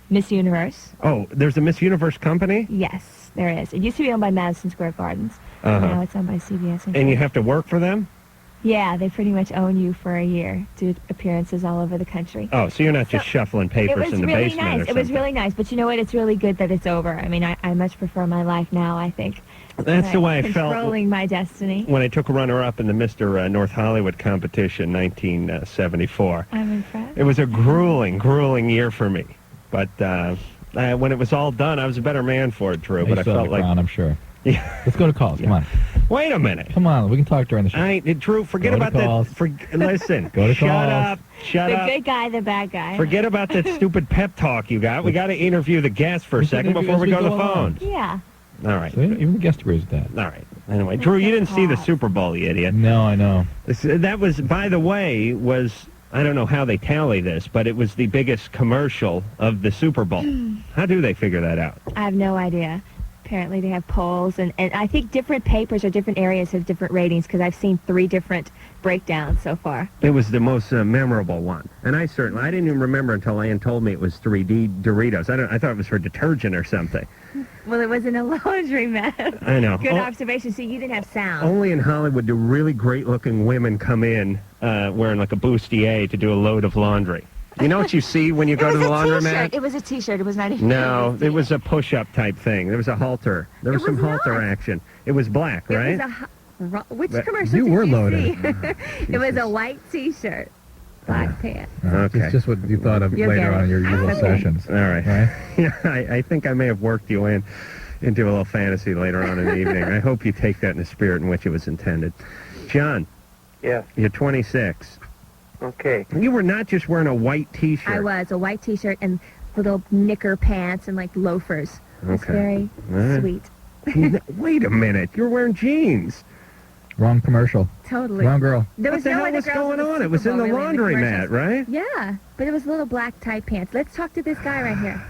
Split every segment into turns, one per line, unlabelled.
Miss Universe.
Oh, there's a Miss Universe company?
Yes, there is. It used to be owned by Madison Square Gardens.
Uh-huh.
Now it's owned by CBS.
And you have to work for them?
Yeah, they pretty much own you for a year. Do appearances all over the country.
Oh, so you're not just shuffling papers in the basement or something.
It was really nice, but you know what? It's really good that it's over. I mean, I much prefer my life now, I think.
That's the way I felt.
Controlling my destiny.
When I took runner-up in the Mr. North Hollywood competition in 1974.
I'm impressed.
It was a grueling year for me. But when it was all done, I was a better man for it, Drew. But I felt like...
I'm sure.
Yeah.
Let's go to calls. Come on.
Wait a minute.
Come on. We can talk during the show.
Drew, forget about that. Listen.
Go to
Shut
calls.
up. Shut up.
The good guy, the bad guy.
Forget about that stupid pep talk you got. We got to interview the guest for a second before we go to the phone.
Yeah.
All right.
So even the guest agrees with that.
All right. Anyway, Drew, you didn't see the Super Bowl, you idiot.
No, I know.
That was, by the way, I don't know how they tally this, but it was the biggest commercial of the Super Bowl. How do they figure that out?
I have no idea. Apparently they have polls, and I think different papers or different areas have different ratings, because I've seen 3 different breakdowns so far.
It was the most memorable one. And I didn't even remember until Ann told me it was 3D Doritos. I thought it was for detergent or something.
Well, it wasn't a laundromat.
I know.
Good observation. See, you didn't have sound.
Only in Hollywood do really great-looking women come in wearing like a bustier to do a load of laundry. You know what you see when you go to the laundromat?
It was a T-shirt. It was not even.
No, it was a push-up type thing. There was a halter. There was some halter action. It was black, right?
Which commercial
you
did
were
you
loaded.
see? It was a white T-shirt, black pants.
Okay.
It's just what you thought of later on in your usual sessions.
All right.
Right?
Yeah, I think I may have worked you into a little fantasy later on in the evening. I hope you take that in the spirit in which it was intended. John.
Yeah.
You're 26.
Okay.
You were not just wearing a white T-shirt.
I was a white T-shirt and little knicker pants and like loafers. It was very sweet.
Wait a minute. You're wearing jeans.
Wrong commercial.
Totally.
Wrong girl.
There was
What the
no
hell
other
was
girls
going
in the
on? It
Super
was in the
Bowl, really,
laundry mat,
commercials.
right?
Yeah, but it was little black tie pants. Let's talk to this guy right here.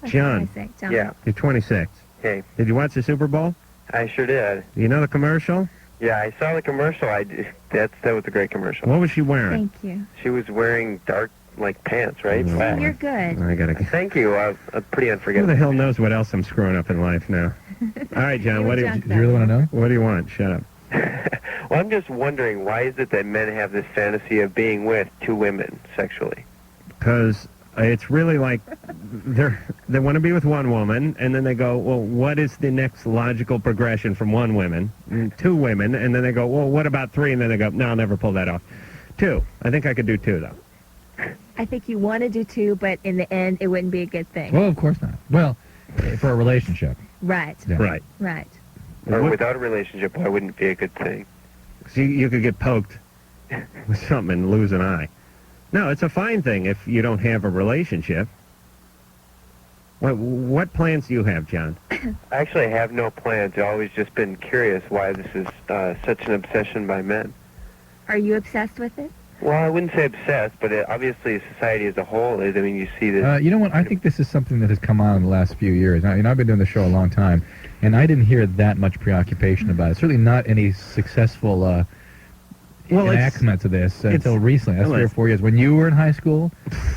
John.
John.
Yeah.
You're 26.
Okay.
Did you watch the Super Bowl?
I sure did.
You know the commercial?
Yeah, I saw the commercial. That was a great commercial.
What was she wearing?
Thank you.
She was wearing dark, pants, right?
Oh.
Black.
You're good.
I gotta.
Thank you. I'm pretty
Who
unforgettable.
the hell knows what else I'm screwing up in life now? All right, John.
You
What
were
do you?
drunk,
Do you really want to know?
What do you want? Shut up.
Well, I'm just wondering, why is it that men have this fantasy of being with 2 women sexually?
Because it's really like they want to be with one woman, and then they go, well, what is the next logical progression from 1 woman, 2 women, and then they go, well, what about 3? And then they go, no, I'll never pull that off. 2. I think I could do 2, though.
I think you want to do 2, but in the end, it wouldn't be a good thing.
Well, of course not. Well, for a relationship.
Right.
Yeah.
Right.
Right.
Or without a relationship, why wouldn't it be a good thing?
See, you could get poked with something and lose an eye. No, it's a fine thing if you don't have a relationship. What plans do you have, John?
I actually have no plans. I've always just been curious why this is such an obsession by men.
Are you obsessed with it?
Well, I wouldn't say obsessed, but obviously society as a whole is. I mean, you see this.
You know what? I think this is something that has come on in the last few years. Now, I've been doing the show a long time, and I didn't hear that much preoccupation about it. Certainly not any successful enactments of this until recently. That's 3 or 4 years. When you were in high school,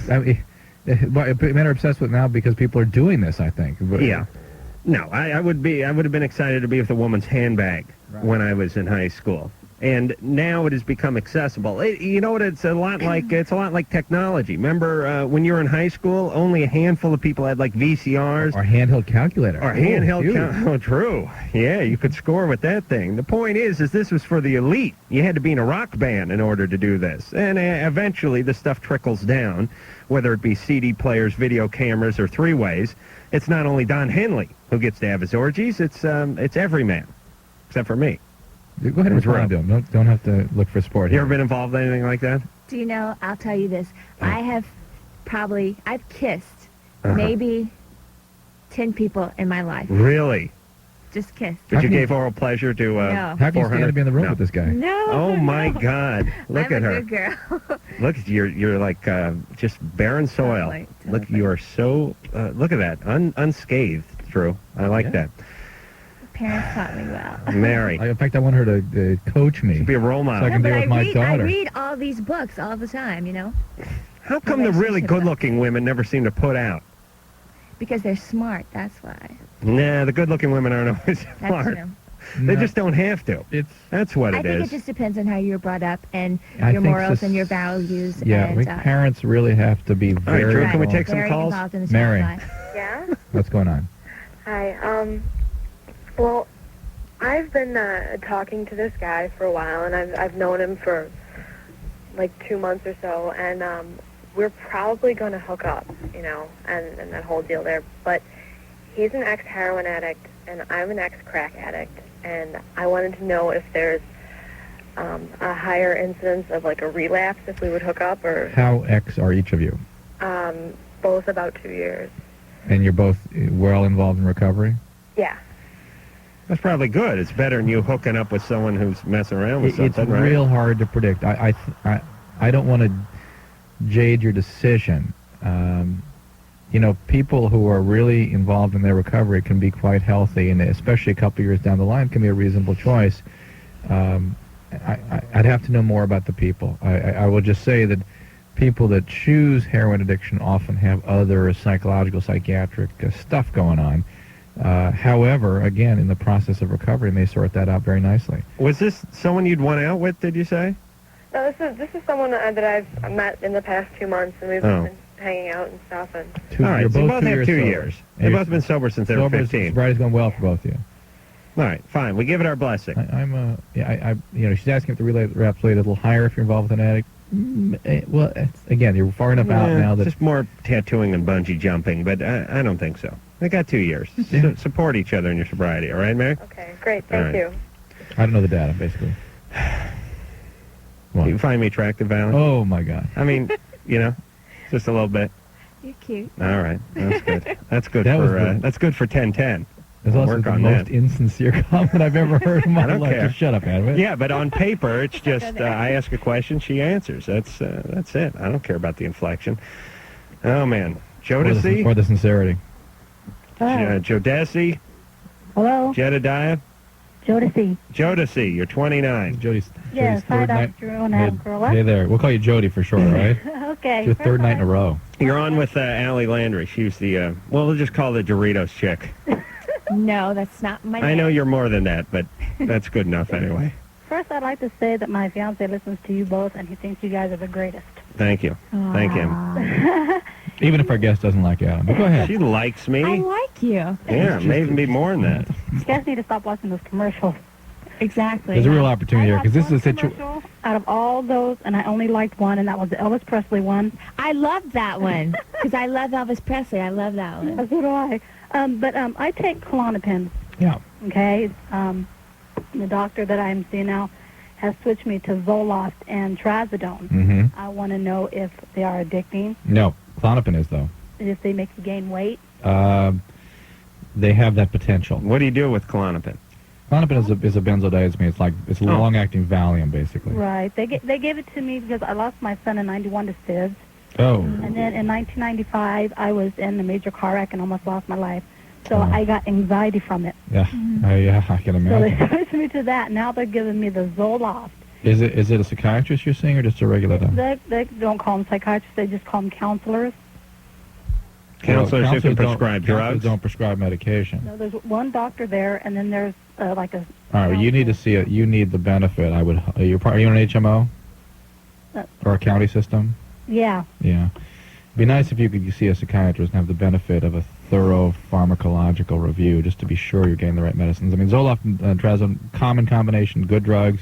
men are obsessed with it now because people are doing this, I think.
Yeah. No, I would have been excited to be with a woman's handbag when I was in high school. And now it has become accessible. You know what? It's a lot like technology. Remember when you were in high school, only a handful of people had like VCRs
or handheld calculator.
Or handheld. Oh, true. Yeah, you could score with that thing. The point is this was for the elite. You had to be in a rock band in order to do this. And eventually, the stuff trickles down, whether it be CD players, video cameras, or 3-ways. It's not only Don Henley who gets to have his orgies. It's every man, except for me.
Go ahead and respond to him. Don't have to look for sport
here.
You
ever been involved in anything like that?
Do you know, I'll tell you this. I've kissed maybe 10 people in my life.
Really?
Just kissed.
But you gave oral pleasure to
No.
How can you stand to be in the room with this guy?
No.
Oh, my God. Look at her.
I'm a good girl.
Look, you're like just barren soil.
Totally.
Look, you are so, look at that, unscathed, Drew. I like that.
Parents taught me well.
Mary.
In fact, I want her to coach me.
To be a role model.
So I can deal with my daughter.
I read all these books all the time, you know.
How come the really good-looking women never seem to put out?
Because they're smart, that's why.
Nah, the good-looking women aren't always
That's
smart.
true.
They just don't have to. That's what
I
it
think
is.
it just depends on how you were brought up and
I
your
think
morals and your values.
Yeah,
and,
I think parents really have to be
All right,
very
Drew, can we
involved.
take some
very
calls?
involved in the
Mary.
child's life.
Yeah?
What's going on?
Hi. Well, I've been talking to this guy for a while, and I've known him for like 2 months or so, and we're probably going to hook up, you know, and that whole deal there. But he's an ex-heroin addict, and I'm an ex-crack addict, and I wanted to know if there's a higher incidence of like a relapse if we would hook up, or
How ex are each of you?
both about 2 years.
And you're both well involved in recovery?
Yeah.
That's probably good. It's better than you hooking up with someone who's messing around with
It's
something, right?
real hard to predict. I don't want to jade your decision. You know, people who are really involved in their recovery can be quite healthy, and especially a couple years down the line can be a reasonable choice. I'd have to know more about the people. I will just say that people that choose heroin addiction often have other psychological, psychiatric stuff going on. However, again, in the process of recovery, may sort that out very nicely.
Was this someone you'd went out with, did you say?
No, this is someone that I've met in the past 2 months, and we've been hanging out and stuff. And
All right,
You're
so you both
both 2
have
years
2
sober.
years.
And
They've
you're
both been sober since they were
sober,
15.
Sobriety's going well for both of you.
All right, fine. We give it our blessing.
You know, she's asking if the relapse rate is a little higher if you're involved with an addict. Well, again, you're far enough out now that
just more tattooing and bungee jumping, but I don't think so. They got 2 years.
Yeah.
Support each other in your sobriety, all right, Mary?
okay, great,
All
thank
right.
you.
I don't know the data, basically. What?
You find me attractive, Valen?
Oh my God!
I mean, you know, just a little bit.
You're cute.
All right, that's good. That's good
That was
for
the-
that's good for 10-10.
That's
We'll
also
work
the
on
most
that.
insincere comment I've ever heard in my
I don't
life.
care.
Just shut up, Adam.
Yeah, but on paper, it's just I ask a question, she answers. That's it. I don't care about the inflection. Oh man, Jodeci,
Or the sincerity.
Jodeci,
Hello,
Jedediah,
Jodeci.
Jodeci. You're 29.
Jody's
Yes, hi,
third
Dr.
night.
Drew and Adam Carolla.
Hey there. We'll call you Jody for short, all right?
Okay.
It's your third night in a row.
You're on with Ali Landry. She's the well, we'll just call her the Doritos chick.
No, that's not my
I
name.
know you're more than that, but that's good enough anyway.
First, I'd like to say that my fiance listens to you both, and he thinks you guys are the greatest.
Thank you. Thank him.
Even if our guest doesn't like Adam. But go ahead.
She likes me.
I like you.
Yeah, may even be more than that.
You guys need to stop watching those commercials.
Exactly.
There's a real opportunity here
I
because this is a
watched one
situation.
commercial out of all those, and I only liked one, and that was the Elvis Presley one.
I loved that one because I love Elvis Presley. I love that one.
So do I. But I take Klonopin.
Yeah.
Okay. The doctor that I'm seeing now has switched me to Zoloft and Trazodone.
Mm-hmm.
I want to know if they are addicting,
No, Klonopin is though.
if they make you gain weight.
They have that potential.
What do you do with Klonopin?
Klonopin is a benzodiazepine. It's long-acting Valium, basically.
Right. They gave it to me because I lost my son in '91 to SIDS,
Oh.
and then in 1995 I was in a major car wreck and almost lost my life. So
Oh.
I got anxiety from it.
Yeah. Yeah, I can
So they
imagine.
switched me to that. Now they're giving me the Zoloft.
Is it a psychiatrist you're seeing or just a regular doctor?
They don't call them psychiatrists. They just call them counselors.
Counselors who can
don't-
prescribe
counselors
drugs?
don't prescribe medication.
No, there's one doctor there, and then there's like a.
All right, well, you need to see it. You need the benefit. Are you on an HMO or a county system?
Yeah.
Yeah. It'd be nice if you could see a psychiatrist and have the benefit of a thorough pharmacological review just to be sure you're getting the right medicines. I mean, Zoloft and Trazodone, common combination, good drugs,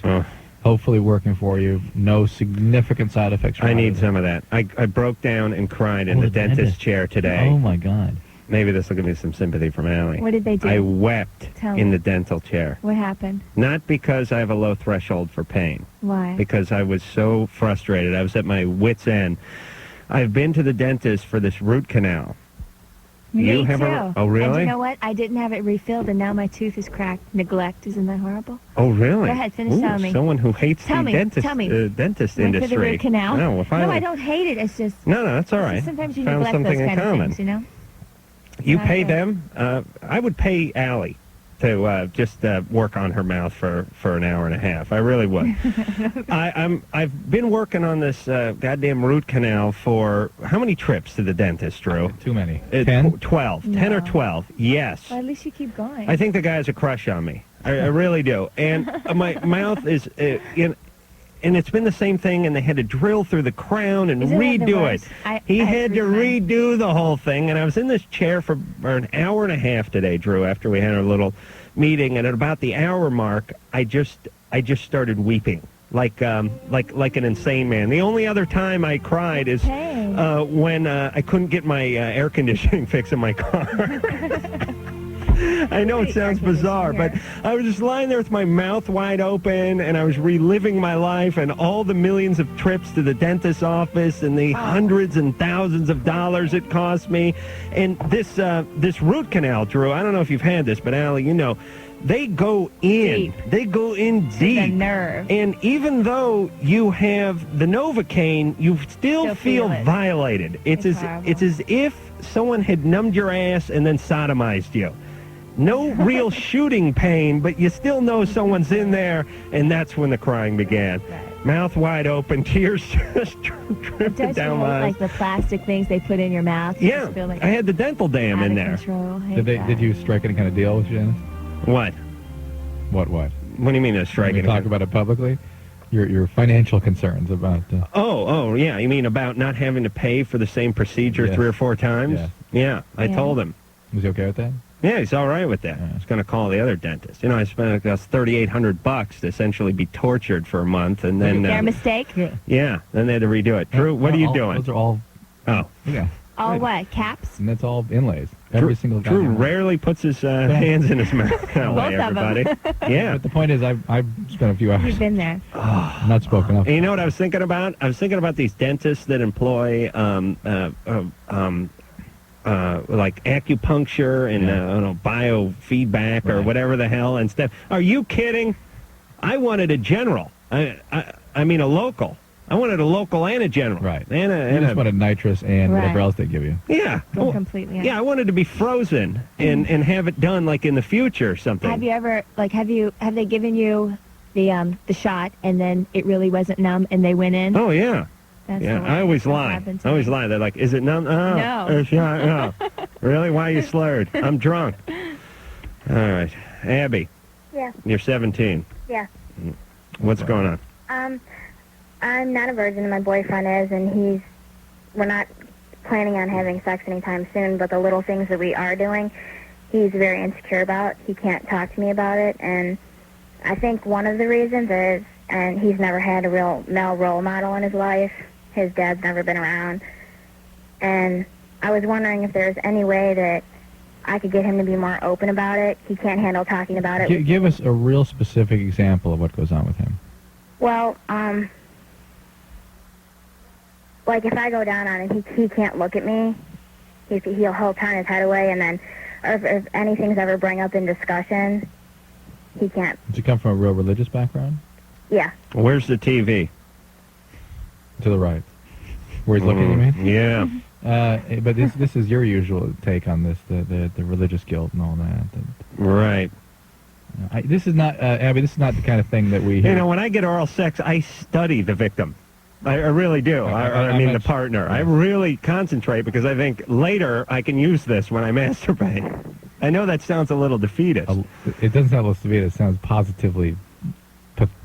hopefully working for you. No significant side effects.
I need some of that. I broke down and cried in
Oh,
the
the
dentist
dentist.
chair today.
Oh, my God.
Maybe this will give me some sympathy from Allie.
What did they do?
I wept
Tell
in
me.
the dental chair.
What happened?
Not because I have a low threshold for pain,
Why?
because I was so frustrated. I was at my wit's end. I've been to the dentist for this root canal.
Me
You have
too.
a- oh,
And
really?
you know what? I didn't have it refilled, and now my tooth is cracked. Neglect. Isn't that horrible?
Oh, really?
Go ahead, finish
Ooh,
telling me.
Someone who hates
Tell
the
me,
dentist,
tell me.
dentist
Went
industry.
for the root canal.
No, well, finally.
No, I don't hate it. It's just
No, that's all right.
sometimes you
Found
neglect
something
those
in
kind
common.
of things, you know.
You
Not
pay
good.
them? I would pay Allie just work on her mouth for an hour and a half. I really would. I've been working on this goddamn root canal for how many trips to the dentist, Drew?
Too many. 10?
12.
No.
10 or 12. Yes.
Well, at least you keep going.
I think the guy has a crush on me. I really do. And my mouth is and it's been the same thing, and they had to drill through the crown and
Isn't that the
redo it.
worst?
He
I
had to
agree.
redo the whole thing, and I was in this chair for an hour and a half today, Drew, after we had our little meeting, and at about the hour mark, I just started weeping. Like an insane man. The only other time I cried is when I couldn't get my air conditioning fixed in my car. I know it sounds bizarre, but I was just lying there with my mouth wide open, and I was reliving my life and all the millions of trips to the dentist's office and the hundreds and thousands of dollars it cost me. And this root canal, Drew, I don't know if you've had this, but Ali, you know, they go in.
Deep.
They go in deep.
The nerve.
And even though you have the Novocaine, you still feel
it.
violated. It's as if someone had numbed your ass and then sodomized you. No real shooting pain, but you still know someone's in there, and that's when the crying began.
Right.
Mouth wide open, tears just dripping
Don't
down
you
my
hate,
eyes.
like the plastic things they put in your mouth? You
Yeah,
just feel like
I had the dental dam
out
in
of
there.
control. Hate that.
Did you strike any kind of deal with Janice?
What?
What?
What do you mean a
Can
strike?
we talk about it publicly? Your financial concerns about...
Oh, yeah. You mean about not having to pay for the same procedure
Yes.
3 or 4 times?
Yes.
Yeah, I told him.
Was he okay with that?
Yeah, he's all right with that. He's going to call the other dentist. You know, I spent $3,800 to essentially be tortured for a month, and then
Their mistake?
yeah, then they had to redo it. Drew, what are you doing?
Those are all...
Oh,
Yeah.
All what? Caps?
And that's all inlays. Every single guy.
Drew rarely puts his hands in his mouth. That way,
Both of 'em.
everybody. Yeah.
But the point is, I've spent a few hours.
You've been there.
Not spoken of.
And you know what I was thinking about? I was thinking about these dentists that employ like acupuncture and I don't know, biofeedback or whatever the hell and stuff. Are you kidding? I wanted a general. I mean a local. I wanted a local and a general.
Right.
And
You just wanted nitrous and whatever
Right.
else they give you.
yeah.
Go completely out.
Yeah, I wanted to be frozen and have it done like in the future or something.
Have you ever, like, have they given you the shot and then it really wasn't numb and they went in?
Oh, yeah.
That's
Yeah,
the
I always
what
lie.
happened to
I always
me.
lie. They're like, is it numb? Oh,
No.
it's not, no. Really? Why are you slurred? I'm drunk. All right. Abby,
Yeah.
you're 17.
Yeah.
What's going on?
I'm not a virgin, and my boyfriend is, and we're not planning on having sex anytime soon, but the little things that we are doing, he's very insecure about. He can't talk to me about it, and I think one of the reasons is, and he's never had a real male role model in his life. His dad's never been around, and I was wondering if there's any way that I could get him to be more open about it. He can't handle talking about it.
Give us a real specific example of what goes on with him.
Well, like if I go down on him, he can't look at me. He'll turn his head away, and then, or if anything's ever bring up in discussion, he can't.
Does he come from a real religious background?
Yeah.
Where's the TV?
To the right. Where he's looking, you mean?
Yeah.
But this is your usual take on this, the religious guilt and all that.
Right.
This is not, Abby, this is not the kind of thing that we hear.
You know, when I get oral sex, I study the victim. I really do. I mean, the partner. I really concentrate because I think later I can use this when I masturbate. I know that sounds a little defeatist.
It doesn't sound defeatist. It sounds positively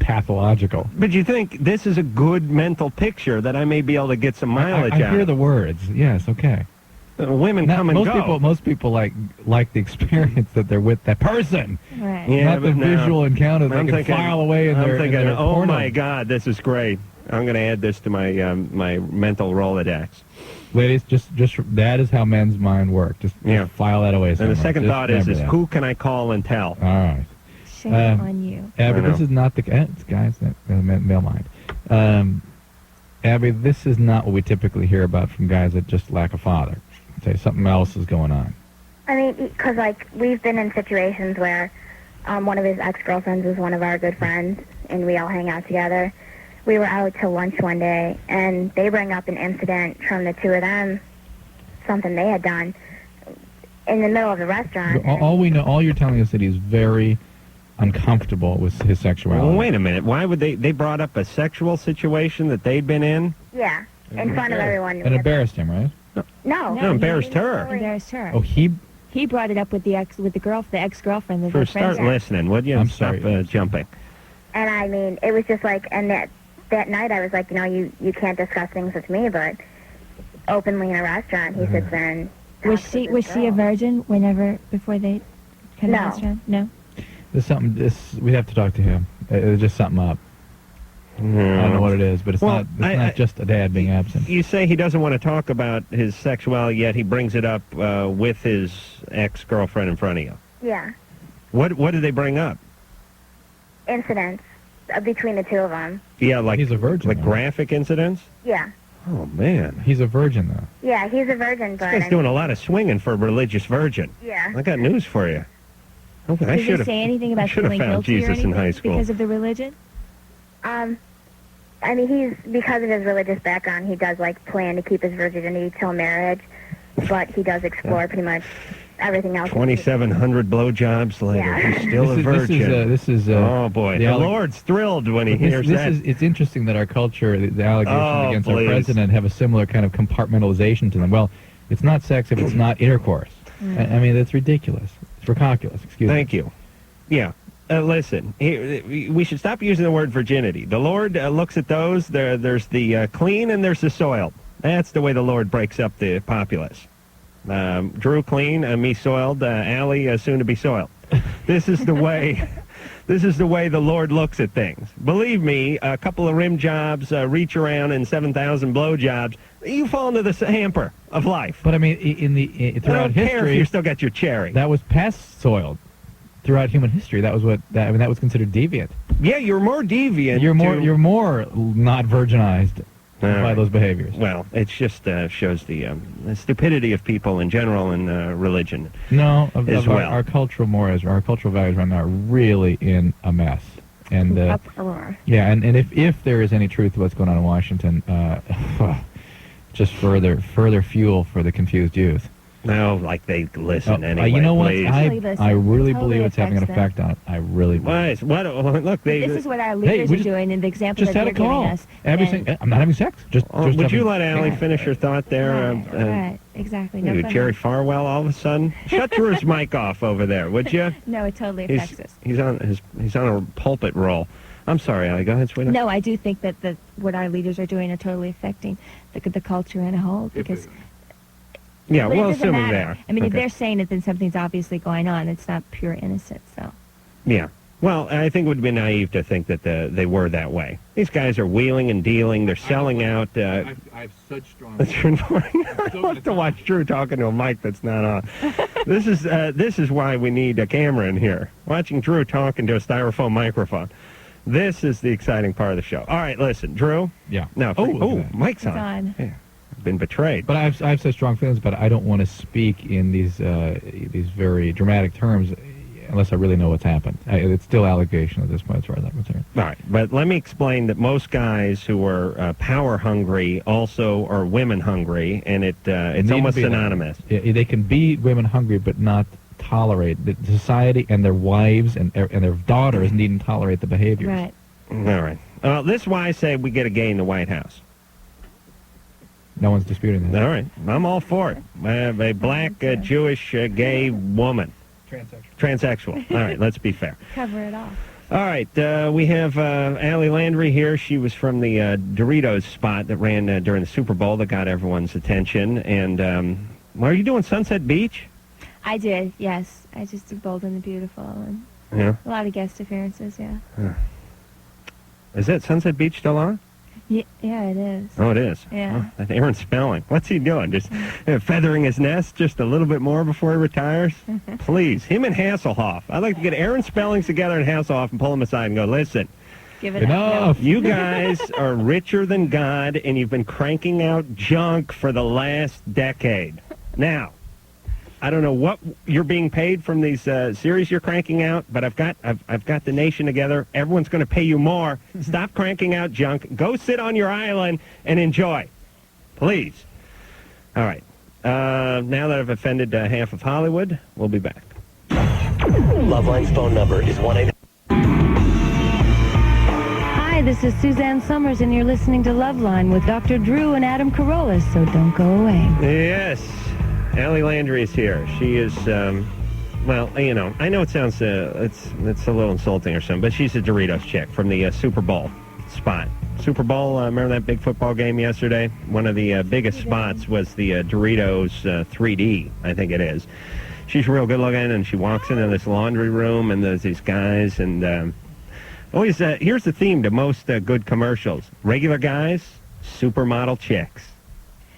pathological.
But you think this is a good mental picture that I may be able to get some mileage
I
out
hear
of.
the words. Yes, okay.
Women come and go.
Most people like the experience that they're with that person.
Right.
Yeah,
Not the
but no.
visual encounter that
I'm
they can
thinking-
file away in
I'm
their
thinking,
in their
oh
porno.
my God, this is great. I'm going to add this to my my mental Rolodex.
Ladies, just that is how men's mind work. Just file that away somewhere.
And the second
Just
thought is
remember that.
who can I call and tell?
All right.
Shame on you.
Abby,
I know.
this is not the... It's guys, male mind. Abby, this is not what we typically hear about from guys that just lack a father. Say something else is going on.
I mean, because, like, we've been in situations where one of his ex-girlfriends is one of our good friends, and we all hang out together. We were out to lunch one day, and they bring up an incident from the two of them, something they had done.
in the middle of the restaurant.
All we know, all you're telling us that he's very uncomfortable with his sexuality.
Well, wait a minute. Why would they brought up a sexual situation that they'd been in?
Yeah, in front of everyone.
And embarrassed him, right?
No,
embarrassed her.
Embarrassed her.
Oh,
He brought it up with the ex-girlfriend.
First, start listening, would you?
I'm
Stop
sorry.
Jumping.
And I mean, it was just like, and that night I was like, you can't discuss things with me, but openly in a restaurant, he sits there and
Was she a virgin before they came to the
No.
restaurant? No.
There's something. We have to talk to him. There's just something up. I don't know what it is, but it's
Well,
not just a dad being absent.
You say he doesn't want to talk about his sexuality, yet he brings it up with his ex-girlfriend in front of you.
Yeah,
What did they bring up?
incidents between the two of them.
Yeah, like
He's a virgin,
like
though.
graphic incidents.
Yeah,
Oh man,
He's a virgin, though.
yeah, he's a virgin,
this
but
guy's doing a lot of swinging for a religious virgin.
yeah.
I got news for you. Okay, I
Did
should
he
have.
say anything
I
about
should have
feeling
found
guilty or
Jesus in
anything
high school.
because of the religion?
I mean, because of his religious background, he does like plan to keep his virginity till marriage, but he does explore pretty much everything else.
2,700 blowjobs later,
Yeah.
he's still a virgin.
This is.
Oh boy,
the
the
alleg-
Lord's thrilled when he hears that.
It's interesting that our culture, the allegations
Oh,
against
please.
our president have a similar kind of compartmentalization to them. Well, it's not sex if it's not intercourse. I mean, that's ridiculous. It's ridiculous. Excuse me.
Thank you. Yeah. Listen, we should stop using the word virginity. The Lord looks at those. There's the clean and there's the soiled. That's the way the Lord breaks up the populace. Drew clean, me soiled, Ali soon to be soiled. This is the way. This is the way the Lord looks at things. Believe me, a couple of rim jobs, reach around, and 7,000 blow jobs, you fall into the hamper of life.
But I mean,
I
throughout
don't care if
history,
you still got your cherry.
that was past soiled. Throughout human history, that was that was considered deviant.
Yeah, you're more deviant.
You're more not virginized by those behaviors.
Well, it just shows the stupidity of people in general and religion.
No,
as well.
Our cultural mores, our cultural values right now are really in a mess. And
Uproar.
yeah, and if there is any truth to what's going on in Washington, just further fuel for the confused youth.
No, like they listen anyway.
You know what?
please.
I really
Totally
believe it's having an
affects
effect on it. I really believe.
What? Look,
This is what our leaders
we
are
just-
doing, and the example
Just
that
had
they're
a call.
giving us.
Abby
and-
saying, I'm not having sex. Just
would
having-
you let Allie finish her thought there?
Right, exactly. No,
You,
go
Jerry
ahead.
Farwell, all of a sudden? Shut Drew's mic off over there, would you?
No, it totally affects us.
He's on a pulpit roll. I'm sorry, Allie. Go ahead, sweetheart.
No, I do think that what our leaders are doing are totally affecting the culture in a whole. Because
Yeah,
but it
well,
doesn't
assuming
matter.
they are.
I mean, if
Okay.
they're saying it, then something's obviously going on. It's not pure innocence. So
Yeah. Well, I think it would be naive to think that they were that way. These guys are wheeling and dealing. They're selling out.
I have such strong.
I love to watch Drew talking to a mic that's not on. This is why we need a camera in here. Watching Drew talking to a styrofoam microphone. This is the exciting part of the show. All right, listen, Drew.
Yeah.
No.
look at that.
Mic's
it's
on.
on.
Yeah, I've been betrayed.
But I have such strong feelings about it. I don't want to speak in these very dramatic terms unless I really know what's happened. It's still allegation at this point, as far as I'm concerned.
All right, but let me explain that most guys who are power hungry also are women hungry, and it's
Need to
almost
be
synonymous.
Yeah, they can be women hungry, but not tolerate the society and their wives and their daughters needn't tolerate the behaviors.
Right.
All right. This is why I say we get a gay in the White House.
No one's disputing that.
All right. I'm all for it. A black, Jewish, gay woman. Transsexual. All right, let's be fair.
Cover it off.
All right, we have Ali Landry here. She was from the Doritos spot that ran during the Super Bowl that got everyone's attention. And are you doing Sunset Beach?
I did. Yes, I just did Bold and the Beautiful, and
Yeah.
a lot of guest appearances. Yeah.
Is that Sunset Beach still on?
Yeah, it is.
Oh, it is.
Yeah.
Oh, that's Aaron Spelling. What's he doing? Just feathering his nest just a little bit more before he retires? Please. Him and Hasselhoff. I'd like to get Aaron Spellings together and Hasselhoff and pull them aside and go, listen,
Give it
Enough.
you guys are richer than God, and you've been cranking out junk for the last decade. Now, I don't know what you're being paid from these series you're cranking out, but I've got the nation together. Everyone's going to pay you more. Stop cranking out junk. Go sit on your island and enjoy, please. All right. Now that I've offended half of Hollywood, we'll be back.
Loveline's phone number is 1-800.
Hi, this is Suzanne Summers, and you're listening to Loveline with Dr. Drew and Adam Carolla, so don't go away.
Yes, Ali Landry is here. She is, well, you know, I know it sounds, it's a little insulting or something, but she's a Doritos chick from the Super Bowl spot. Super Bowl, remember that big football game yesterday? One of the biggest spots was the Doritos 3D, I think it is. She's real good looking, and she walks into this laundry room, and there's these guys, and always, here's the theme to most good commercials. Regular guys, supermodel chicks.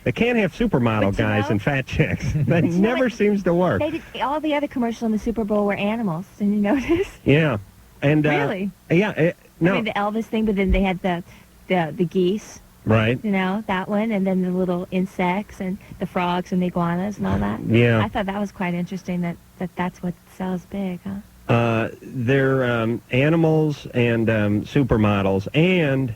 They can't have supermodel guys and fat chicks. That never seems to work.
They did, all the other commercials in the Super Bowl were animals. Didn't you notice?
Yeah. And
really?
Yeah. No.
I mean, the Elvis thing, but then they had the geese.
Right.
You know, that one, and then the little insects and the frogs and the iguanas and all that.
Yeah.
I thought that was quite interesting that's what sells big, huh?
They're animals and supermodels and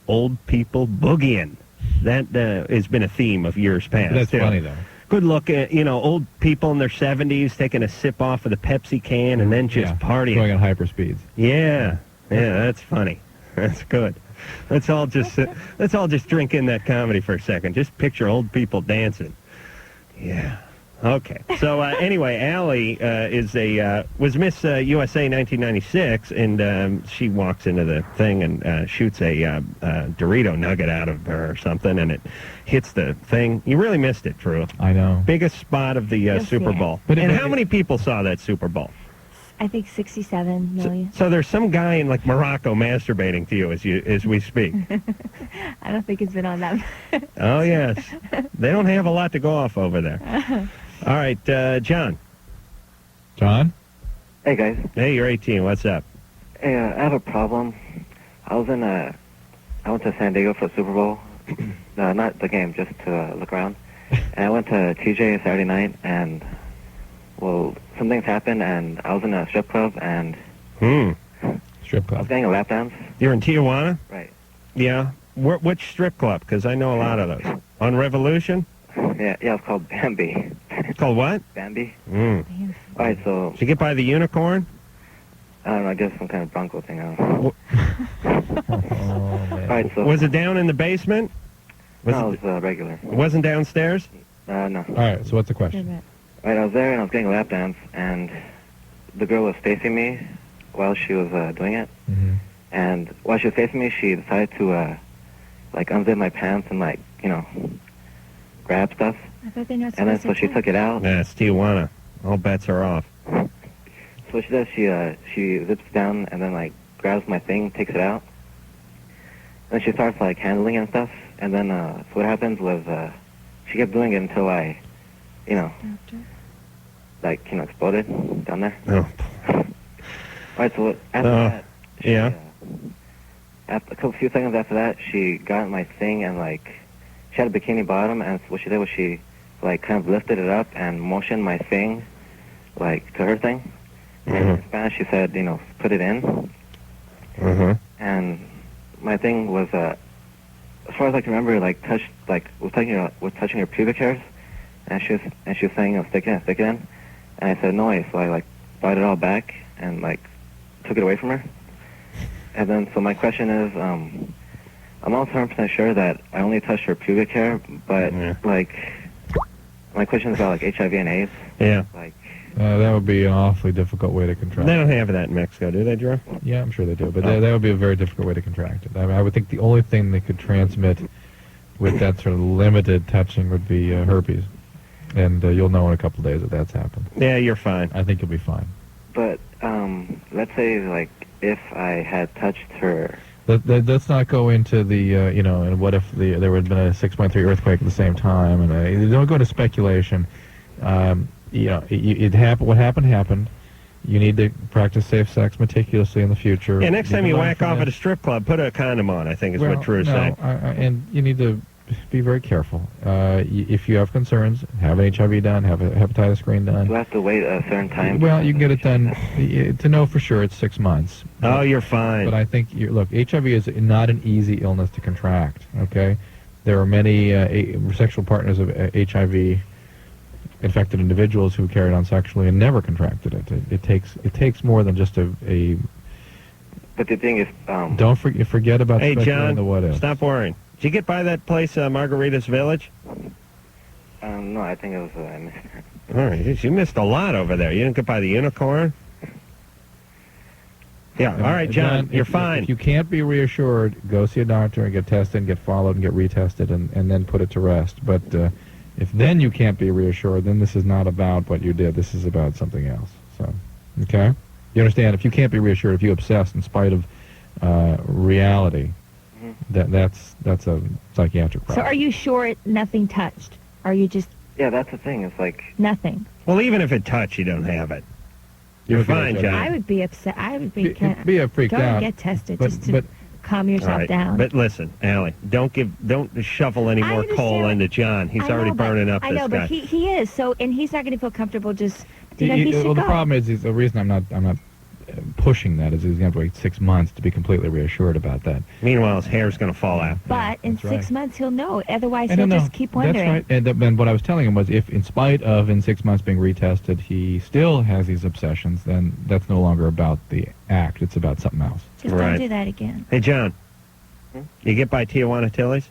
old people boogieing. That has been a theme of years past.
That's funny, though.
Good look at, old people in their 70s taking a sip off of the Pepsi can and then just partying.
Going on hyperspeeds.
Yeah. Yeah, that's funny. That's good. Let's all just drink in that comedy for a second. Just picture old people dancing. Yeah. Okay. So anyway, Allie was Miss USA 1996, and she walks into the thing and shoots a Dorito nugget out of her or something, and it hits the thing. You really missed it, Drew.
I know.
Biggest spot of the Super Bowl. And how many people saw that Super Bowl?
I think 67 million.
So there's some guy in like Morocco masturbating to you as we speak.
I don't think it's been on that.
Oh yes, they don't have a lot to go off over there. All right, John.
John?
Hey, guys.
Hey, you're 18. What's up?
Hey, I have a problem. I went to San Diego for the Super Bowl. No, not the game, just to look around. And I went to TJ Saturday night, and, well, some things happened, and I was in a strip club, and
Strip
I
club.
was getting a lap dance.
You're in Tijuana?
Right.
Yeah. Which strip club? Because I know a lot of those. On Revolution?
Yeah, it's called Bambi.
It's called what?
Bambi.
Mm.
All right, so,
Did you get by the unicorn?
I don't know, I guess some kind of Bronco thing, I don't know.
Oh, man.
All right, so...
Was it down in the basement?
No, it was regular.
It wasn't downstairs?
No.
All right, so what's the question?
Right, I was there, and I was getting a lap dance, and the girl was facing me while she was doing it.
Mm-hmm.
And while she was facing me, she decided to, unzip my pants and, grab stuff.
I thought they not
And then
supposed
so
to
she took it out.
Yeah, it's Tijuana. All bets are off.
So what she does, she zips down and then, grabs my thing, takes it out. And then she starts, handling it and stuff. And then, so what happens was, she kept doing it until I, exploded down there.
Oh.
All right, so after that,
yeah.
After a few seconds after that, she got my thing and, she had a bikini bottom, and what she did was she, kind of lifted it up and motioned my thing, to her thing. And in Spanish, she said, put it in.
Mm-hmm.
And my thing was, as far as I can remember, was touching her pubic hairs, and she was saying, stick it in. And I said no, so I brought it all back and took it away from her. And then so my question is, I'm not 100% sure that I only touched her pubic hair, but my question is about HIV and AIDS.
Yeah.
That would be an awfully difficult way to contract.
They don't have that in Mexico, do they, Drew?
Yeah, I'm sure they do, but that would be a very difficult way to contract it. I would think the only thing they could transmit with that sort of limited touching would be herpes. And you'll know in a couple of days that that's happened.
Yeah, you're fine.
I think you'll be fine.
But let's say if I had touched her.
Let's not go into the and what if there would have been a 6.3 earthquake at the same time, and don't go into speculation. It happened. What happened. You need to practice safe sex meticulously in the future.
Yeah, next time you whack off at a
this.
strip club, put a condom on, I think is what Drew's saying.
And you need to be very careful. If you have concerns, have an HIV done, have a hepatitis screen done.
Do I have to wait a certain time?
Well, you can get it done. To know for sure, it's 6 months.
Oh, you're fine.
But I think, look, HIV is not an easy illness to contract, okay? There are many sexual partners of HIV infected individuals who carried on sexually and never contracted it. It takes more than just a.
But the thing is,
Don't forget about
Hey,
speculating
John,
the what ifs.
stop worrying. Did you get by that place, Margarita's Village?
no, I think it was I missed it.
All right, you missed a lot over there. You didn't get by the unicorn? Yeah, all right, John, you're fine.
If you can't be reassured, go see a doctor and get tested and get followed and get retested and then put it to rest. But if then you can't be reassured, then this is not about what you did. This is about something else. So, okay? You understand? If you can't be reassured, if you obsess in spite of reality, that's a psychiatric problem.
So are you sure nothing touched? Are you just
Yeah, that's the thing. It's like
nothing?
Well, even if it touched, you don't have it. You're
Okay,
fine,
so-
John.
I would be upset. I would be
be freaked
Go
out.
and get tested
but-
just to
but-
calm
All
yourself
right,
down.
but listen, Allie, don't shovel any
I
more
understand
coal
what-
into John. He's
I
already
know, but-
burning up
I
this
know,
guy.
but he is so, and he's not going to feel comfortable just. He should
well, the
go.
problem is the reason I'm not pushing that is he's going to have to wait 6 months to be completely reassured about that.
Meanwhile, his hair's going to fall out.
But in
that's right.
6 months he'll know. Otherwise
I
he'll
don't know.
just keep wondering.
That's right. And what I was telling him was if in spite of in 6 months being retested, he still has these obsessions, then that's no longer about the act. It's about something else.
Just
Right.
don't do that again.
Hey, John, you get by Tijuana Tilly's?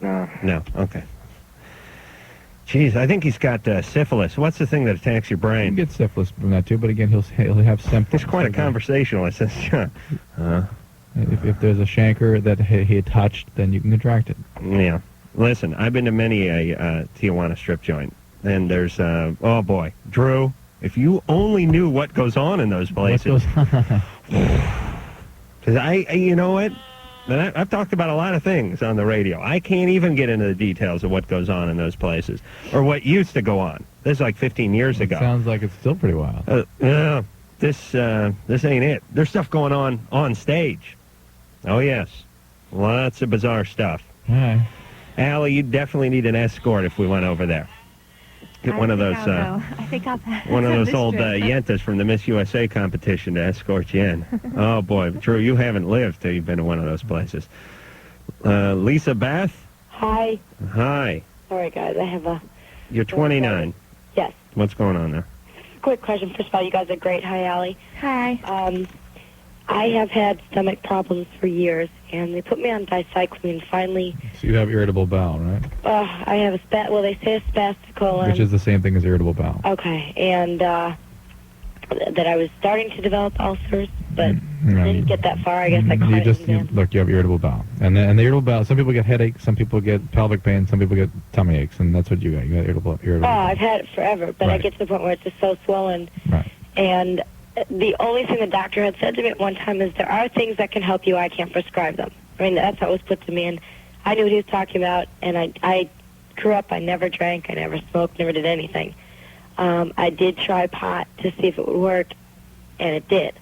no.
No. Okay. Jeez, I think he's got syphilis. What's the thing that attacks your
You can
brain?
get syphilis from that too, but again, he'll have symptoms.
He's quite a conversationalist, this John.
If there's a chancre that he had touched, then you can contract it.
Yeah. Listen, I've been to many a Tijuana strip joint, and there's, oh boy, Drew, if you only knew what goes on in those places.
What goes on?
Because you know what? And I've talked about a lot of things on the radio. I can't even get into the details of what goes on in those places, or what used to go on. This is like 15 years ago.
Sounds like it's still pretty wild.
Yeah, this ain't it. There's stuff going on stage. Oh yes, lots of bizarre stuff.
All right.
Allie, you definitely need an escort if we went over there. Get one of those.
I think I'll pass
One of
on
those
this
old
trip.
yentas from the Miss USA competition to escort you in. Oh, boy. Drew, you haven't lived till you've been to one of those places. Lisa Beth?
Hi.
Hi.
All right, guys. I have a
You're 29.
yes.
What's going on there?
Quick question. First of all, you guys are great. Hi, Allie.
Hi.
I have had stomach problems for years, and they put me on dicyclone. Finally,
So you have irritable bowel, right?
I have well, they say a spastic colon.
Which is the same thing as irritable bowel.
Okay, and that I was starting to develop ulcers, but
No.
didn't get that far. I guess I caught
you
it
just
in advance.
look. You have irritable bowel, and the irritable bowel. Some people get headaches, some people get pelvic pain, some people get tummy aches, and that's what you got. You got irritable.
Oh,
bowel.
I've had it forever, but I
Right.
get to the point where it's just so swollen.
Right.
And the only thing the doctor had said to me at one time is there are things that can help you. I can't prescribe them. I mean, that's how it was put to me, and I knew what he was talking about. And I grew up. I never drank. I never smoked. Never did anything. I did try pot to see if it would work, and it did.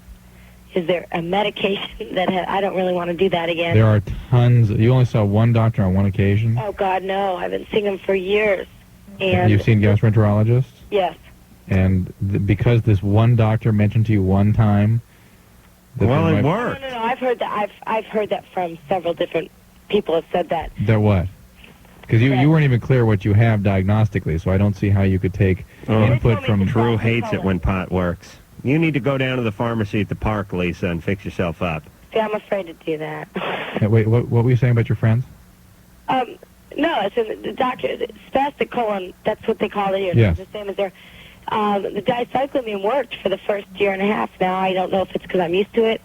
Is there a medication that I don't really want to do that again?
There are tons. You only saw one doctor on one occasion.
Oh God, no! I've been seeing him for years. And
You've seen gastroenterologists,
yes.
and because this one doctor mentioned to you one time. that
Well,
there
it
might-
worked.
No. I've heard that. I've heard that from several different people have said that.
That what? Because you weren't even clear what you have diagnostically, so I don't see how you could take input from.
Drew hates it when pot works. You need to go down to the pharmacy at the park, Lisa, and fix yourself up.
See, I'm afraid to do that.
Wait, what were you saying about your friends?
No, it's in the doctor. Spastic colon. That's what they call it here.
Yes.
It's the same as their. The dicyclomine worked for the first year and a half. Now I don't know if it's because I'm used to it.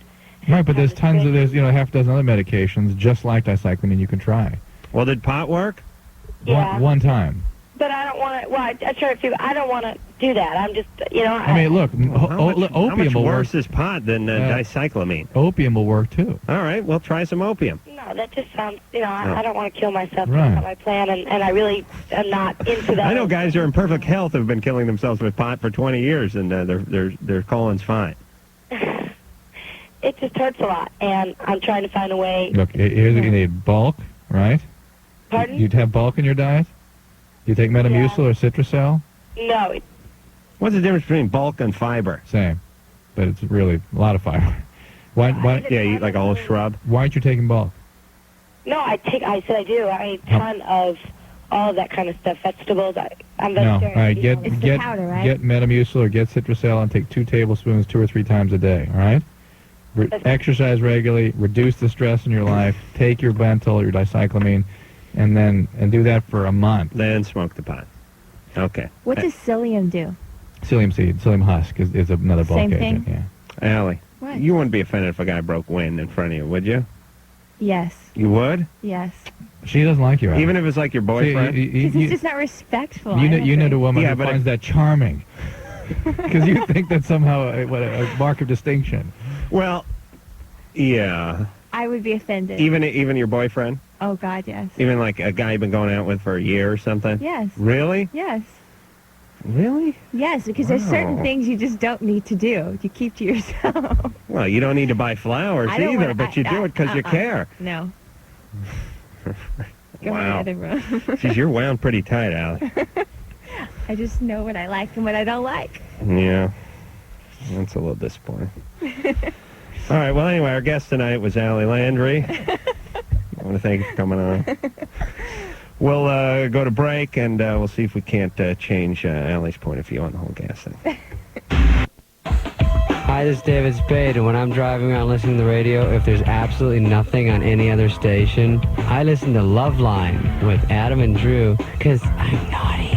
Right, but there's half a dozen other medications just like dicyclomine you can try.
Well, did pot work?
Yeah.
One time.
But I don't want to. Well, I try to figure. I don't want to do that. I'm just,
I mean, look,
How much
opium will
worse
work.
is pot than dicyclamine?
Opium will work too.
All right, well, try some opium.
No, that just sounds. I don't want to kill myself.
Right.
That's not my plan, and I really am not into that.
I know guys who are in perfect health who've been killing themselves with pot for 20 years, and their colon's fine.
It just hurts a lot, and I'm trying to find a way.
Look, here's you need bulk, right?
Pardon?
You'd have bulk in your diet? You take Metamucil or Citracel?
No.
What's the difference between bulk and fiber?
Same, but it's really a lot of fiber. Why?
Yeah, you eat like a whole shrub.
Why aren't you taking bulk?
No, I said I do. I eat a ton of all of that kind of stuff, vegetables. I'm
No, all
vegetarian.
right,
It's the powder, right?
get Metamucil or get Citrusel and take 2 tablespoons 2 or 3 times a day, all right? Exercise regularly, reduce the stress in your life, take your Bentyl or your dicyclamine, and do that for a month.
Then smoke the pot. Okay.
What does psyllium do?
Psyllium seed, psyllium husk is another bulk
Same
agent.
thing?
Yeah.
Allie,
What?
you wouldn't be offended if a guy broke wind in front of you, would you?
Yes.
You would?
Yes.
She doesn't like you, Allie.
Even if it's like your boyfriend?
Because he's just not respectful.
You know the woman
Yeah,
who
but
finds that charming. Because you think that's somehow a mark of distinction.
Well, yeah.
I would be offended.
Even your boyfriend?
Oh, God, yes.
Even like a guy you've been going out with for a year or something?
Yes.
Really?
Yes.
Really?
Yes, because there's certain
Wow.
things you just don't need to do. You keep to yourself.
Well, you don't need to buy flowers
I don't
either,
wanna-
but you do it because you care.
No. Go
Wow.
in the other room.
Jeez, you're wound pretty tight, Allie.
I just know what I like and what I don't like.
Yeah. That's a little disappointing. All right, well, anyway, our guest tonight was Ali Landry. I want to thank you for coming on. We'll go to break, and we'll see if we can't change Allie's point of view on the whole gas thing.
Hi, this is David Spade, and when I'm driving around listening to the radio, if there's absolutely nothing on any other station, I listen to Loveline with Adam and Drew, because I'm naughty.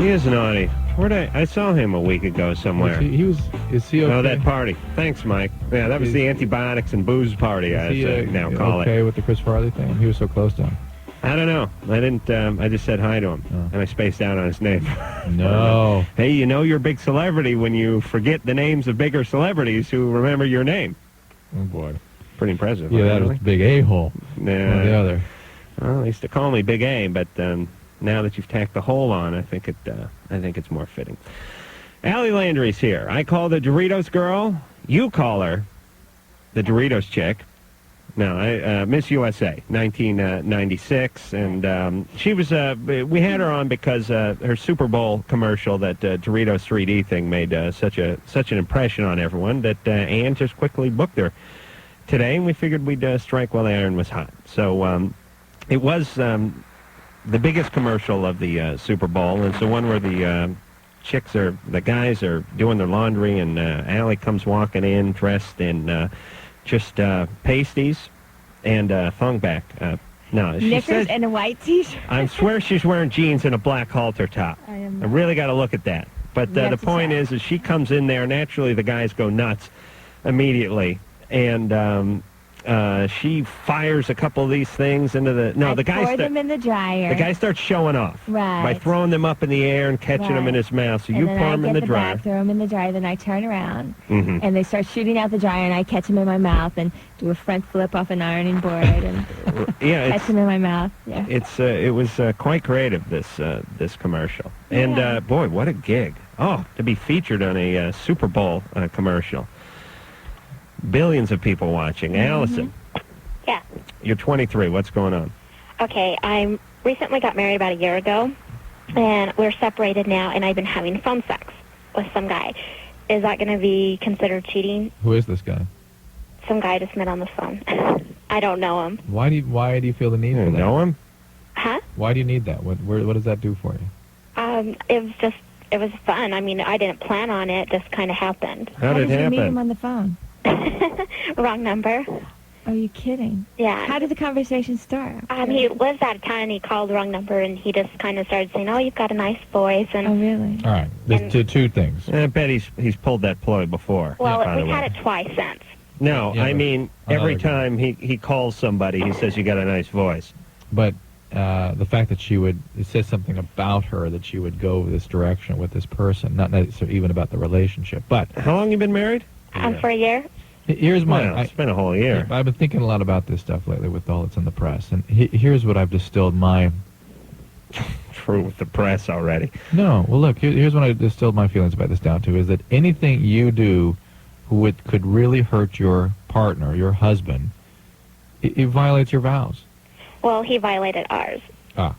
He is naughty. I saw him a week ago somewhere.
Is he okay?
Oh, that party. Thanks, Mike. Yeah, that was the antibiotics and booze party, I now call
okay
it.
with the Chris Farley thing? He was so close to him.
I don't know. I didn't. I just said hi to him,
Oh.
and I spaced out on his name.
No.
Hey, you know you're a big celebrity when you forget the names of bigger celebrities who remember your name.
Oh, boy.
Pretty impressive.
Yeah, that
really.
was big a-hole.
Nah.
One or the other.
Well, they used to call me Big A, but now that you've tacked the hole on, I think it's more fitting. Ali Landry's here. I call the Doritos girl. You call her the Doritos chick. No, Miss USA, 1996, and she was. We had her on because her Super Bowl commercial, that Doritos 3D thing, made such an impression on everyone that Ann just quickly booked her today, and we figured we'd strike while the iron was hot. So it was the biggest commercial of the Super Bowl, and it's the one where the guys are doing their laundry, and Allie comes walking in dressed in just pasties and thong back. No, she
Knickers
says,
and a white T-shirt.
I swear she's wearing jeans and a black halter top. I really got to look at that. But
We
the
have to
point
check.
is she comes in there. Naturally, the guys go nuts immediately, and she fires a couple of these things into the. No,
I
the guy.
pour them in the dryer.
The guy starts showing off
Right.
by throwing them up in the air and catching them in his mouth. So you
and then
pour
I
them
get
in the
the
dryer.
bag, throw them in the dryer, then I turn around,
Mhm.
and they start shooting out the dryer, and I catch them in my mouth and do a front flip off an ironing board and
Yeah,
catch them in my mouth. Yeah.
it was quite creative, this commercial. And boy, what a gig! Oh, to be featured on a Super Bowl commercial. Billions of people watching. Allison,
Yeah.
you're 23. What's going on?
Okay, I recently got married about a year ago, and we're separated now, and I've been having phone sex with some guy. Is that going to be considered cheating?
Who is this guy?
Some guy I just met on the phone. I don't know him.
Why do you feel the need for that?
Know him?
Huh?
Why do you need that? What does that do for you?
It was fun. I mean, I didn't plan on it. Just kind of happened.
How did it
you meet
happen?
him on the phone?
Wrong number.
Are you kidding?
Yeah.
How did the conversation start?
He lives out of town, and he called the wrong number, and he just kind of started saying, "Oh, you've got a nice voice," and
Oh, really?
All right, there's two things.
I bet he's pulled that ploy before.
well,
by the
we've
way.
had it twice since.
No,
Yeah,
I
but
mean
another
every
guy.
time he calls somebody, he says you got a nice voice.
But the fact that it says something about her that she would go this direction with this person, not necessarily even about the relationship. But
How long you been married?
For a year.
here's my.
Well, it's been a whole year.
I've been thinking a lot about this stuff lately with all that's in the press, and here's what I've distilled my.
True with the press already.
No, well, look, here's what I distilled my feelings about this down to, is that anything you do could really hurt your partner, your husband, it violates your vows.
Well, he violated ours.
Ah,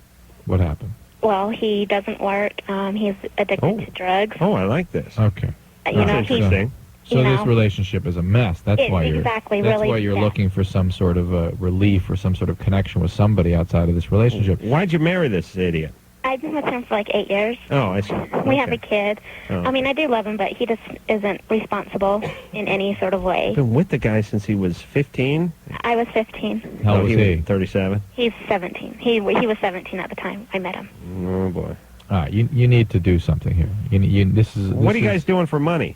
what happened?
Well, he doesn't work. He's addicted to drugs.
Oh, I like this.
Okay.
You know,
That's
he's
interesting.
So this relationship is a mess. That's why you're
exactly
That's
really
why you're
bad.
looking for some sort of relief or some sort of connection with somebody outside of this relationship.
Why'd you marry this idiot?
I've been with him for like 8 years.
Oh, I see.
We have a kid.
Oh,
I mean, I do love him, but he just isn't responsible in any sort of way.
been with the guy since he was 15.
I was 15.
How old was he?
37.
He's 17. He was 17 at the time I met him.
Oh boy.
All right, you need to do something here. This is.
What are you guys doing for money?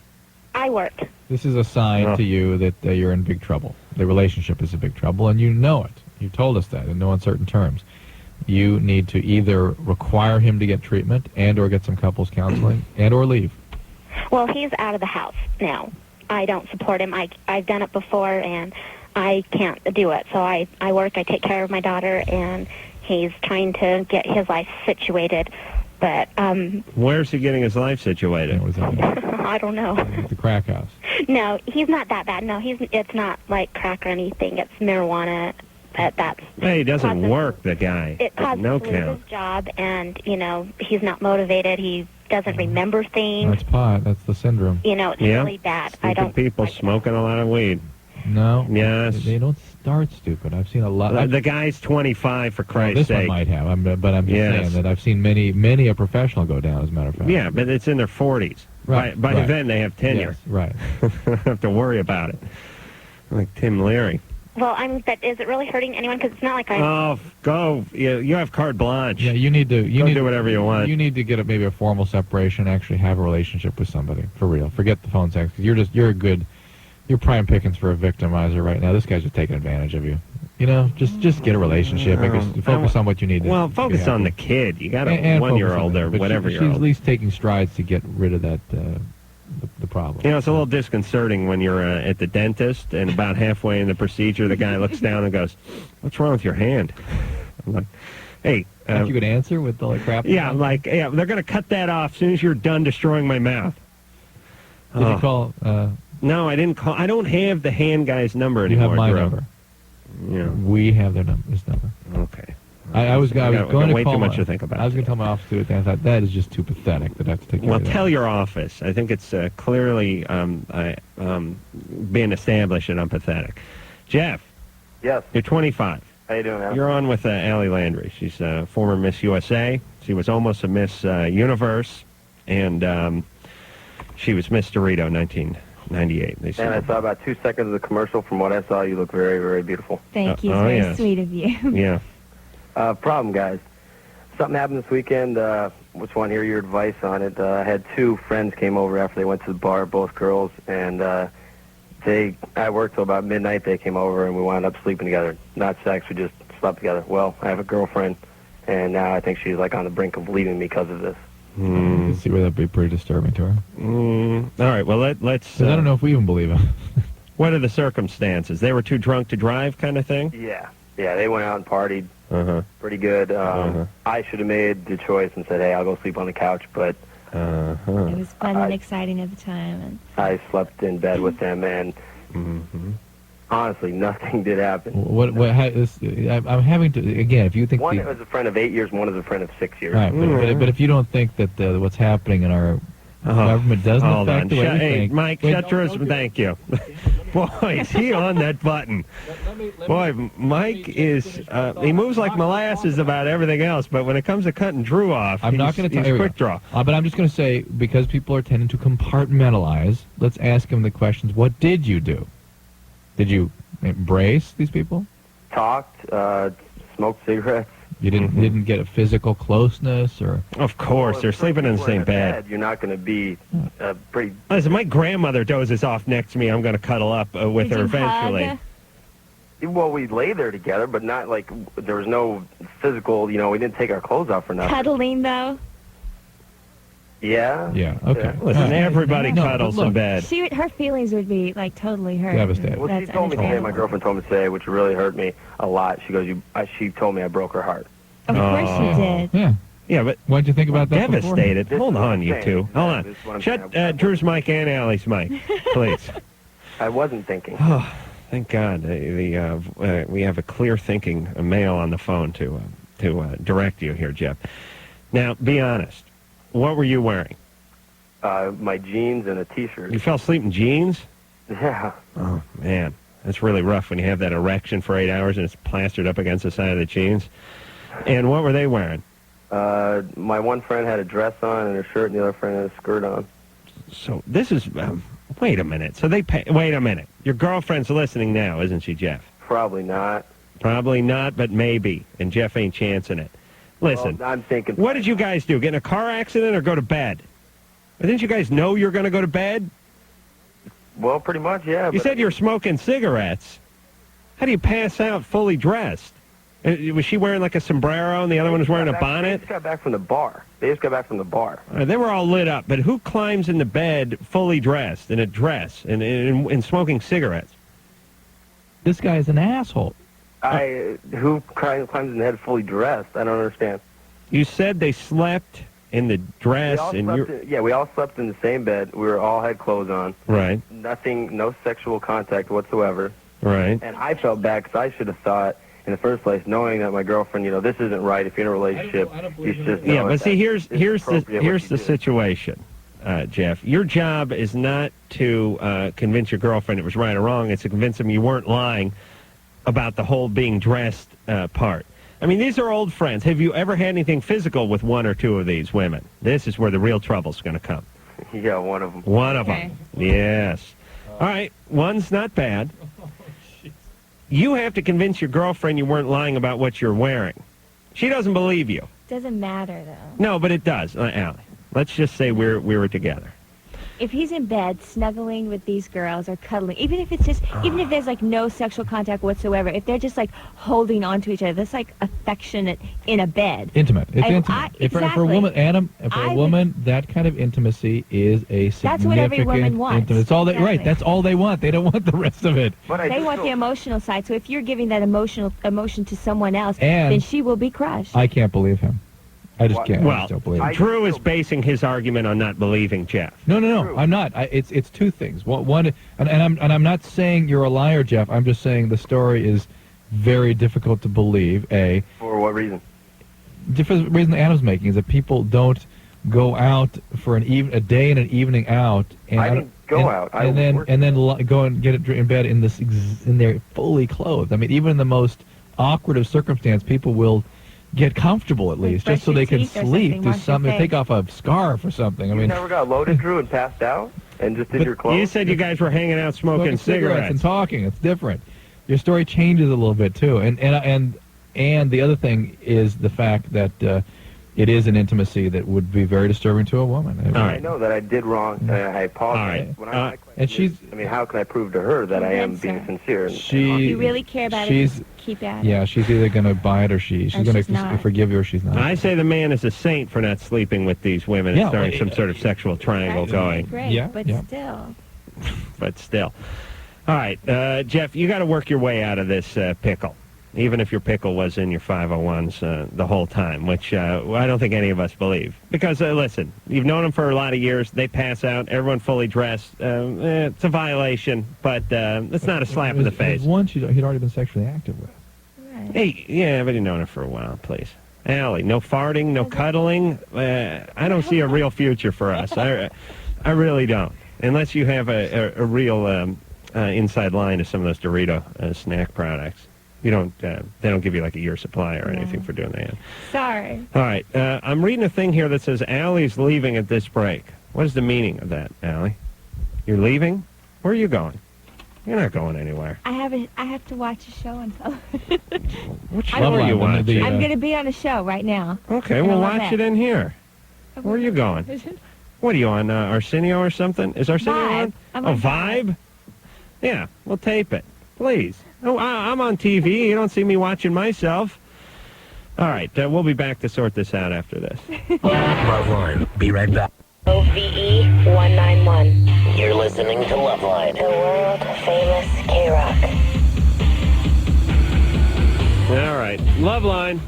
I work.
This is a sign to you that you're in big trouble. The relationship is in big trouble, and you know it. You told us that in no uncertain terms. You need to either require him to get treatment and or get some couples counseling and or leave.
Well, he's out of the house now. I don't support him. I've done it before, and I can't do it. So I work, I take care of my daughter, and he's trying to get his life situated. But,
Where's he getting his life situated?
I don't know.
The crack house.
No, he's not that bad. No, it's not like crack or anything. It's marijuana. But that's...
Hey, he doesn't work, the guy.
It causes
no
him to lose
count.
his job, and, he's not motivated. He doesn't remember things.
That's pot. That's the syndrome.
It's really bad. I don't...
People smoking a lot of weed.
No.
Yes.
They don't start stupid. I've seen a lot.
The guy's 25 for Christ's
this
sake.
one might have, but I'm just saying that I've seen many a professional go down, as a matter of fact.
Yeah, but it's in their 40s.
Right.
By
right.
then, they have tenure.
Yes, right.
Don't have to worry about it. Like Tim Leary.
Well, but is it really hurting anyone? Because it's not like I...
Oh, go. You have carte blanche.
Yeah, you need to...
Go do whatever you want.
You need to get maybe a formal separation, actually have a relationship with somebody, for real. Forget the phone sex, because you're prime pickings for a victimizer right now. This guy's just taking advantage of you. Just get a relationship. Focus on what you need to
Well, focus on the kid. You got a one-year-old or whatever-year-old.
She's at least taking strides to get rid of that... the problem.
It's a little disconcerting when you're at the dentist and about halfway in the procedure, the guy looks down and goes, "What's wrong with your hand?" I'm like, "Hey."
You could answer with all the crap?
Yeah, I'm like, they're going to cut that off as soon as you're done destroying my mouth.
Did you call...
No, I didn't call. I don't have the hand guy's number anymore.
You have my
Drew.
number.
Yeah.
We have his number.
Okay.
I was going to call
way too much to think about.
I was going to tell my office to do it, and I thought that is just too pathetic that I have to take care of that.
Well, tell your office. I think it's clearly being established and I'm pathetic. Jeff.
Yes.
You're 25.
How you doing, man?
You're on with Ali Landry. She's former Miss USA. She was almost a Miss Universe, and she was Miss Dorito 1998. They
And I saw about 2 seconds of the commercial. From what I saw, you look very, very beautiful.
Thank you. It's very sweet of you.
Yeah.
Problem, guys. Something happened this weekend. Just want to hear your advice on it. I had 2 friends came over after they went to the bar, both girls, and I worked till about midnight. They came over, and we wound up sleeping together. Not sex, we just slept together. Well, I have a girlfriend, and now I think she's like on the brink of leaving me because of this.
I can see where that'd be pretty disturbing to her.
All right, well, let's...
I don't know if we even believe it.
What are the circumstances? They were too drunk to drive kind of thing?
Yeah, they went out and partied pretty good. I should have made the choice and said, hey, I'll go sleep on the couch, but...
It was fun and exciting at the time. And
I slept in bed with them, and honestly, nothing did happen.
I'm having to, again, if you think...
One was a friend of 8 years, one is a friend of 6 years.
Right, but if you don't think that what's happening in our government doesn't affect the way we think...
Mike, shut yours. Thank you. Boy, is he on that button. Boy, Mike is, he moves like molasses about everything else, but when it comes to cutting Drew off,
I'm not going to
he's quick draw.
But I'm just going to say, because people are tending to compartmentalize, let's ask him the questions. What did you do? Did you embrace these people?
Talked, smoked cigarettes.
You didn't get a physical closeness, or...
Of course, they're sleeping in the same bed.
You're not going to be pretty...
Listen, my grandmother dozes off next to me. I'm going to cuddle up with her eventually.
Well, we lay there together, but not like there was no physical, we didn't take our clothes off or nothing.
Cuddling, though?
Yeah.
Yeah, okay.
Listen, everybody cuddles in bed.
Her feelings would be, like, totally hurt.
Devastated.
Well, she told me today, my girlfriend told me today, which really hurt me a lot. She goes, she told me I broke her heart.
Of course you did.
Yeah.
Yeah, but...
What'd you think about that
Devastated.
beforehand?
Hold on, you two. Hold on. Shut Drew's mic and Allie's mic, please.
I wasn't thinking.
Oh, thank God. We have a clear-thinking male on the phone to direct you here, Jeff. Now, be honest. What were you wearing?
My jeans and a T-shirt.
You fell asleep in jeans?
Yeah.
Oh, man. That's really rough when you have that erection for 8 hours and it's plastered up against the side of the jeans. And what were they wearing?
My one friend had a dress on and a shirt, and the other friend had a skirt on.
So this is... wait a minute. So they pay... Wait a minute. Your girlfriend's listening now, isn't she, Jeff?
Probably not.
Probably not, but maybe. And Jeff ain't chancing it. Listen,
well, I'm thinking...
What did you guys do? Get in a car accident or go to bed? Or didn't you guys know you're going to go to bed?
Well, pretty much, yeah.
You said you were smoking cigarettes. How do you pass out fully dressed? Was she wearing like a sombrero and the other one was wearing a bonnet?
They just got back from the bar.
They were all lit up, but who climbs into bed fully dressed in a dress and smoking cigarettes?
This guy is an asshole.
Who climbs in the head fully dressed? I don't understand.
You said they slept in the dress
we all slept in the same bed. We all had clothes on.
Right.
Nothing, no sexual contact whatsoever.
Right.
And I felt bad because I should have thought in the first place, knowing that my girlfriend, this isn't right. If you're in a relationship, you should know.
Yeah, but see, here's the situation, Jeff. Your job is not to convince your girlfriend it was right or wrong. It's to convince them you weren't lying about the whole being dressed part. I mean, these are old friends. Have you ever had anything physical with one or two of these women? This is where the real trouble's going to come.
Yeah, one of them.
One of them. Yes. All right, one's not bad. You have to convince your girlfriend you weren't lying about what you're wearing. She doesn't believe you.
Doesn't matter, though.
No, but it does, Allie. Let's just say we were together.
If he's in bed snuggling with these girls or cuddling, even if there's like no sexual contact whatsoever, if they're just like holding on to each other, that's like affectionate in a bed.
Intimate. It's intimate. For a woman, Adam, for a woman, that kind of intimacy is a significant.
That's what every woman wants.
It's all right. That's all they want. They don't want the rest of it.
They want the emotional side. So if you're giving that emotion to someone else, then she will be crushed.
I can't believe him. I just can't.
Well,
I just don't believe it.
Drew is basing his argument on not believing Jeff.
No, I'm not. It's two things. One, and I'm not saying you're a liar, Jeff. I'm just saying the story is very difficult to believe.
For what reason?
Different reason Adam's making is that people don't go out for a day and an evening out. And
I didn't go out.
And then go and get in bed in their fully clothed. I mean, even in the most awkward of circumstance, people will get comfortable at least, just so they can sleep. Do something, take off a scarf or something.
You never got loaded, Drew, and passed out, and just did your clothes.
You said you guys were hanging out smoking cigarettes
and talking. It's different. Your story changes a little bit too, and the other thing is the fact that it is an intimacy that would be very disturbing to a woman.
I know that I did wrong. I apologize.
All right.
How can I prove to her that I am being sincere?
If you really care about it, keep at it.
Yeah, she's either going to buy it or she's going to forgive you or she's not.
I say the man is a saint for not sleeping with these women and starting some sort of sexual triangle going.
Great, still.
But still. All right, Jeff, you got to work your way out of this pickle. Even if your pickle was in your 501s the whole time, which I don't think any of us believe. Because, listen, you've known them for a lot of years. They pass out. Everyone fully dressed. It's a violation, but it's not a slap in the face.
One he'd already been sexually active with.
Right.
Hey, yeah, but you've known her for a while, please. Allie, no farting, no cuddling. I don't see a real future for us. I really don't. Unless you have a real inside line to some of those Dorito snack products. You don't. They don't give you like a year's supply or anything for doing that.
Sorry.
All right. I'm reading a thing here that says Allie's leaving at this break. What is the meaning of that, Allie? You're leaving? Where are you going? You're not going anywhere.
I have to watch a show on television.
What show are you watching?
I'm going to be on a show right now.
Okay, well watch it in here. Where are you going? What are you on, Arsenio or something? Is Arsenio on? Vibe? Yeah, we'll tape it. Please. Oh, I'm on TV. You don't see me watching myself. All right, we'll be back to sort this out after this.
Loveline. Be right back.
OVE 191.
You're listening to Loveline.
The world famous K-Rock.
All right, Loveline.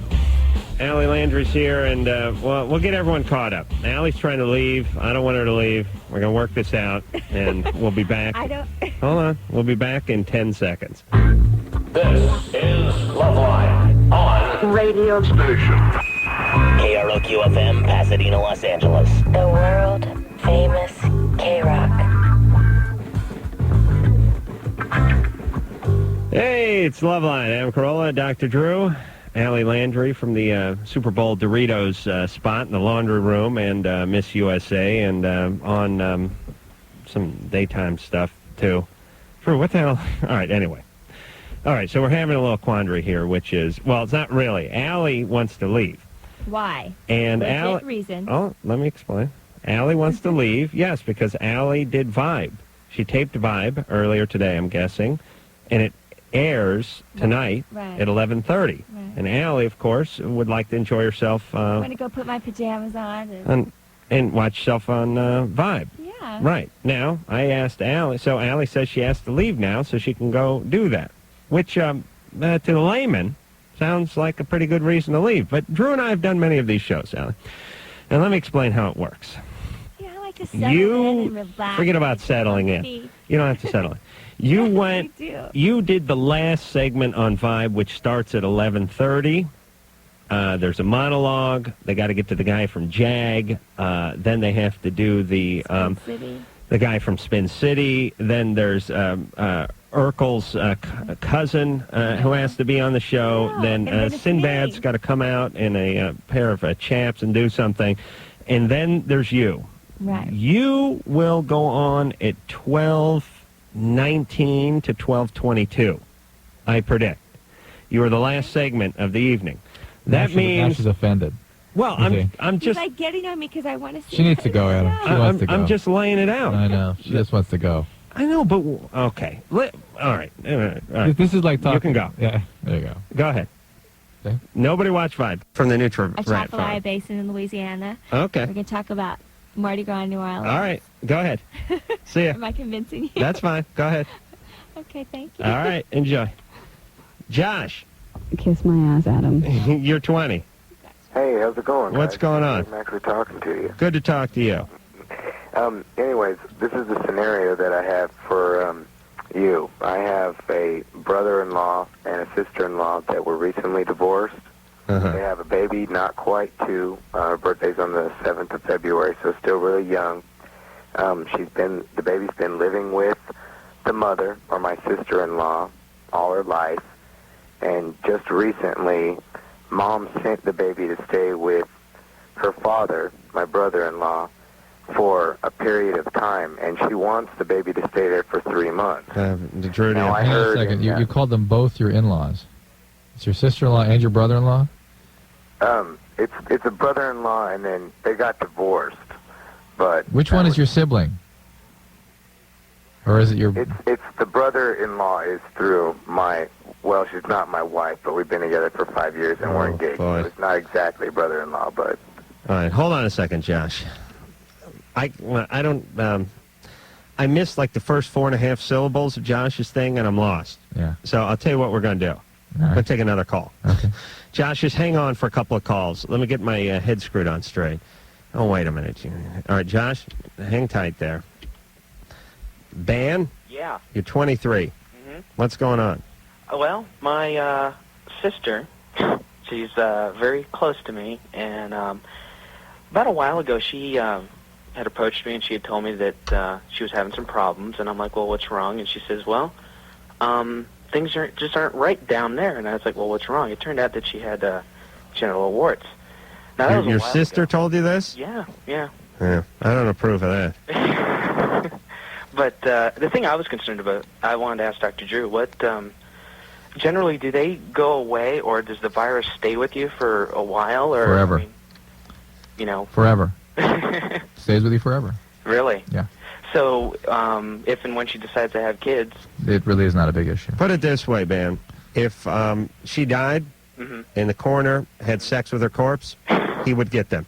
Ali Landry's here, and we'll get everyone caught up. Allie's trying to leave. I don't want her to leave. We're going to work this out, and we'll be back. Hold on. We'll be back in 10 seconds.
This is Loveline on
Radio
Station. KROQ-FM, Pasadena, Los Angeles.
The world famous
Hey, it's Loveline. Adam Carolla, Dr. Drew, Ali Landry from the Super Bowl Doritos spot in the laundry room, and Miss USA, and on some daytime stuff, too. Drew, what the hell? All right, anyway. All right, so we're having a little quandary here, which is, well, it's not really. Ali wants to leave.
Why?
And
Legit reason.
Oh, let me explain. Ali wants to leave, yes, because Ali did Vibe. She taped Vibe earlier today, I'm guessing, and it airs tonight at 11:30.
Right.
And Ali, of course, would like to enjoy herself.
I'm going to go put my pajamas on.
And watch herself on Vibe.
Yeah.
Right. Now, I asked Ali, so Ali says she has to leave now so she can go do that, which to the layman sounds like a pretty good reason to leave. But Drew and I have done many of these shows, Ali. And let me explain how it works.
Yeah, I like to settle in and relax.
Forget about settling in. You don't have to settle in. You went. You did the last segment on Vibe, which starts at 11:30. There's a monologue. They got to get to the guy from Jag. Then they have to do the guy from Spin City. Then there's Urkel's cousin who has to be on the show. Then Sinbad's got to come out in a pair of chaps and do something. And then there's you.
Right.
You will go on at 12:19 to 12:22, I predict. You are the last segment of the evening. That means...
Now she's offended.
Well, I'm just...
She's like getting on me because I want to see...
She needs to go, Adam. She wants to go.
I'm just laying it out.
I know. She just wants to go.
I know, but... Okay. All right. All right.
This is like talking...
You can go.
Yeah, there you go.
Go ahead. Okay. Nobody watch Vibe from the Nutra
Atchafalaya Basin in Louisiana.
Okay.
We're going to talk about Mardi Gras in New Orleans.
All right. Go ahead. See ya.
Am I convincing you?
That's fine. Go ahead.
Okay, thank you.
All right. Enjoy. Josh.
Kiss my ass, Adam.
You're 20.
Hey, how's it going,
What's going on?
I'm actually talking to you.
Good to talk to you.
Anyways, this is the scenario that I have for you. I have a brother-in-law and a sister-in-law that were recently divorced.
Uh-huh.
They have a baby, not quite 2. Her birthday's on the 7th of February, so still really young. The baby's been living with the mother, or my sister-in-law, all her life. And just recently, Mom sent the baby to stay with her father, my brother-in-law, for a period of time, and she wants the baby to stay there for 3 months.
Drew,
now, I heard...
Wait a second. You called them both your in-laws. It's your sister-in-law and your brother-in-law?
It's a brother-in-law, and then they got divorced. But
which one is your sibling? Or is it your...
It's the brother-in-law is through my... Well, she's not my wife, but we've been together for 5 years, and we're engaged. So it's not exactly brother-in-law, but...
All right, hold on a second, Josh. I don't... I missed, like, the first 4.5 syllables of Josh's thing, and I'm lost.
Yeah.
So I'll tell you what we're going to do. I'm going to take another call.
Okay.
Josh, just hang on for a couple of calls. Let me get my head screwed on straight. Oh, wait a minute. All right, Josh, hang tight there. Ban?
Yeah.
You're 23.
Mm-hmm.
What's going on?
Well, my sister, she's very close to me, and about a while ago she had approached me and she had told me that she was having some problems, and I'm like, well, what's wrong? And she says, well, things aren't right down there. And I was like, well, what's wrong? It turned out that she had genital warts. Now, that was
Your
a while
sister
ago.
told you this?
Yeah.
Yeah, I don't approve of that.
But the thing I was concerned about, I wanted to ask Dr. Drew, what generally do they go away, or does the virus stay with you for a while, or
forever?
I mean, you know,
forever. Stays with you forever.
Really?
Yeah.
So if and when she decides to have kids,
it really is not a big issue.
Put it this way, man. If she died in the corner, had sex with her corpse, he would get them.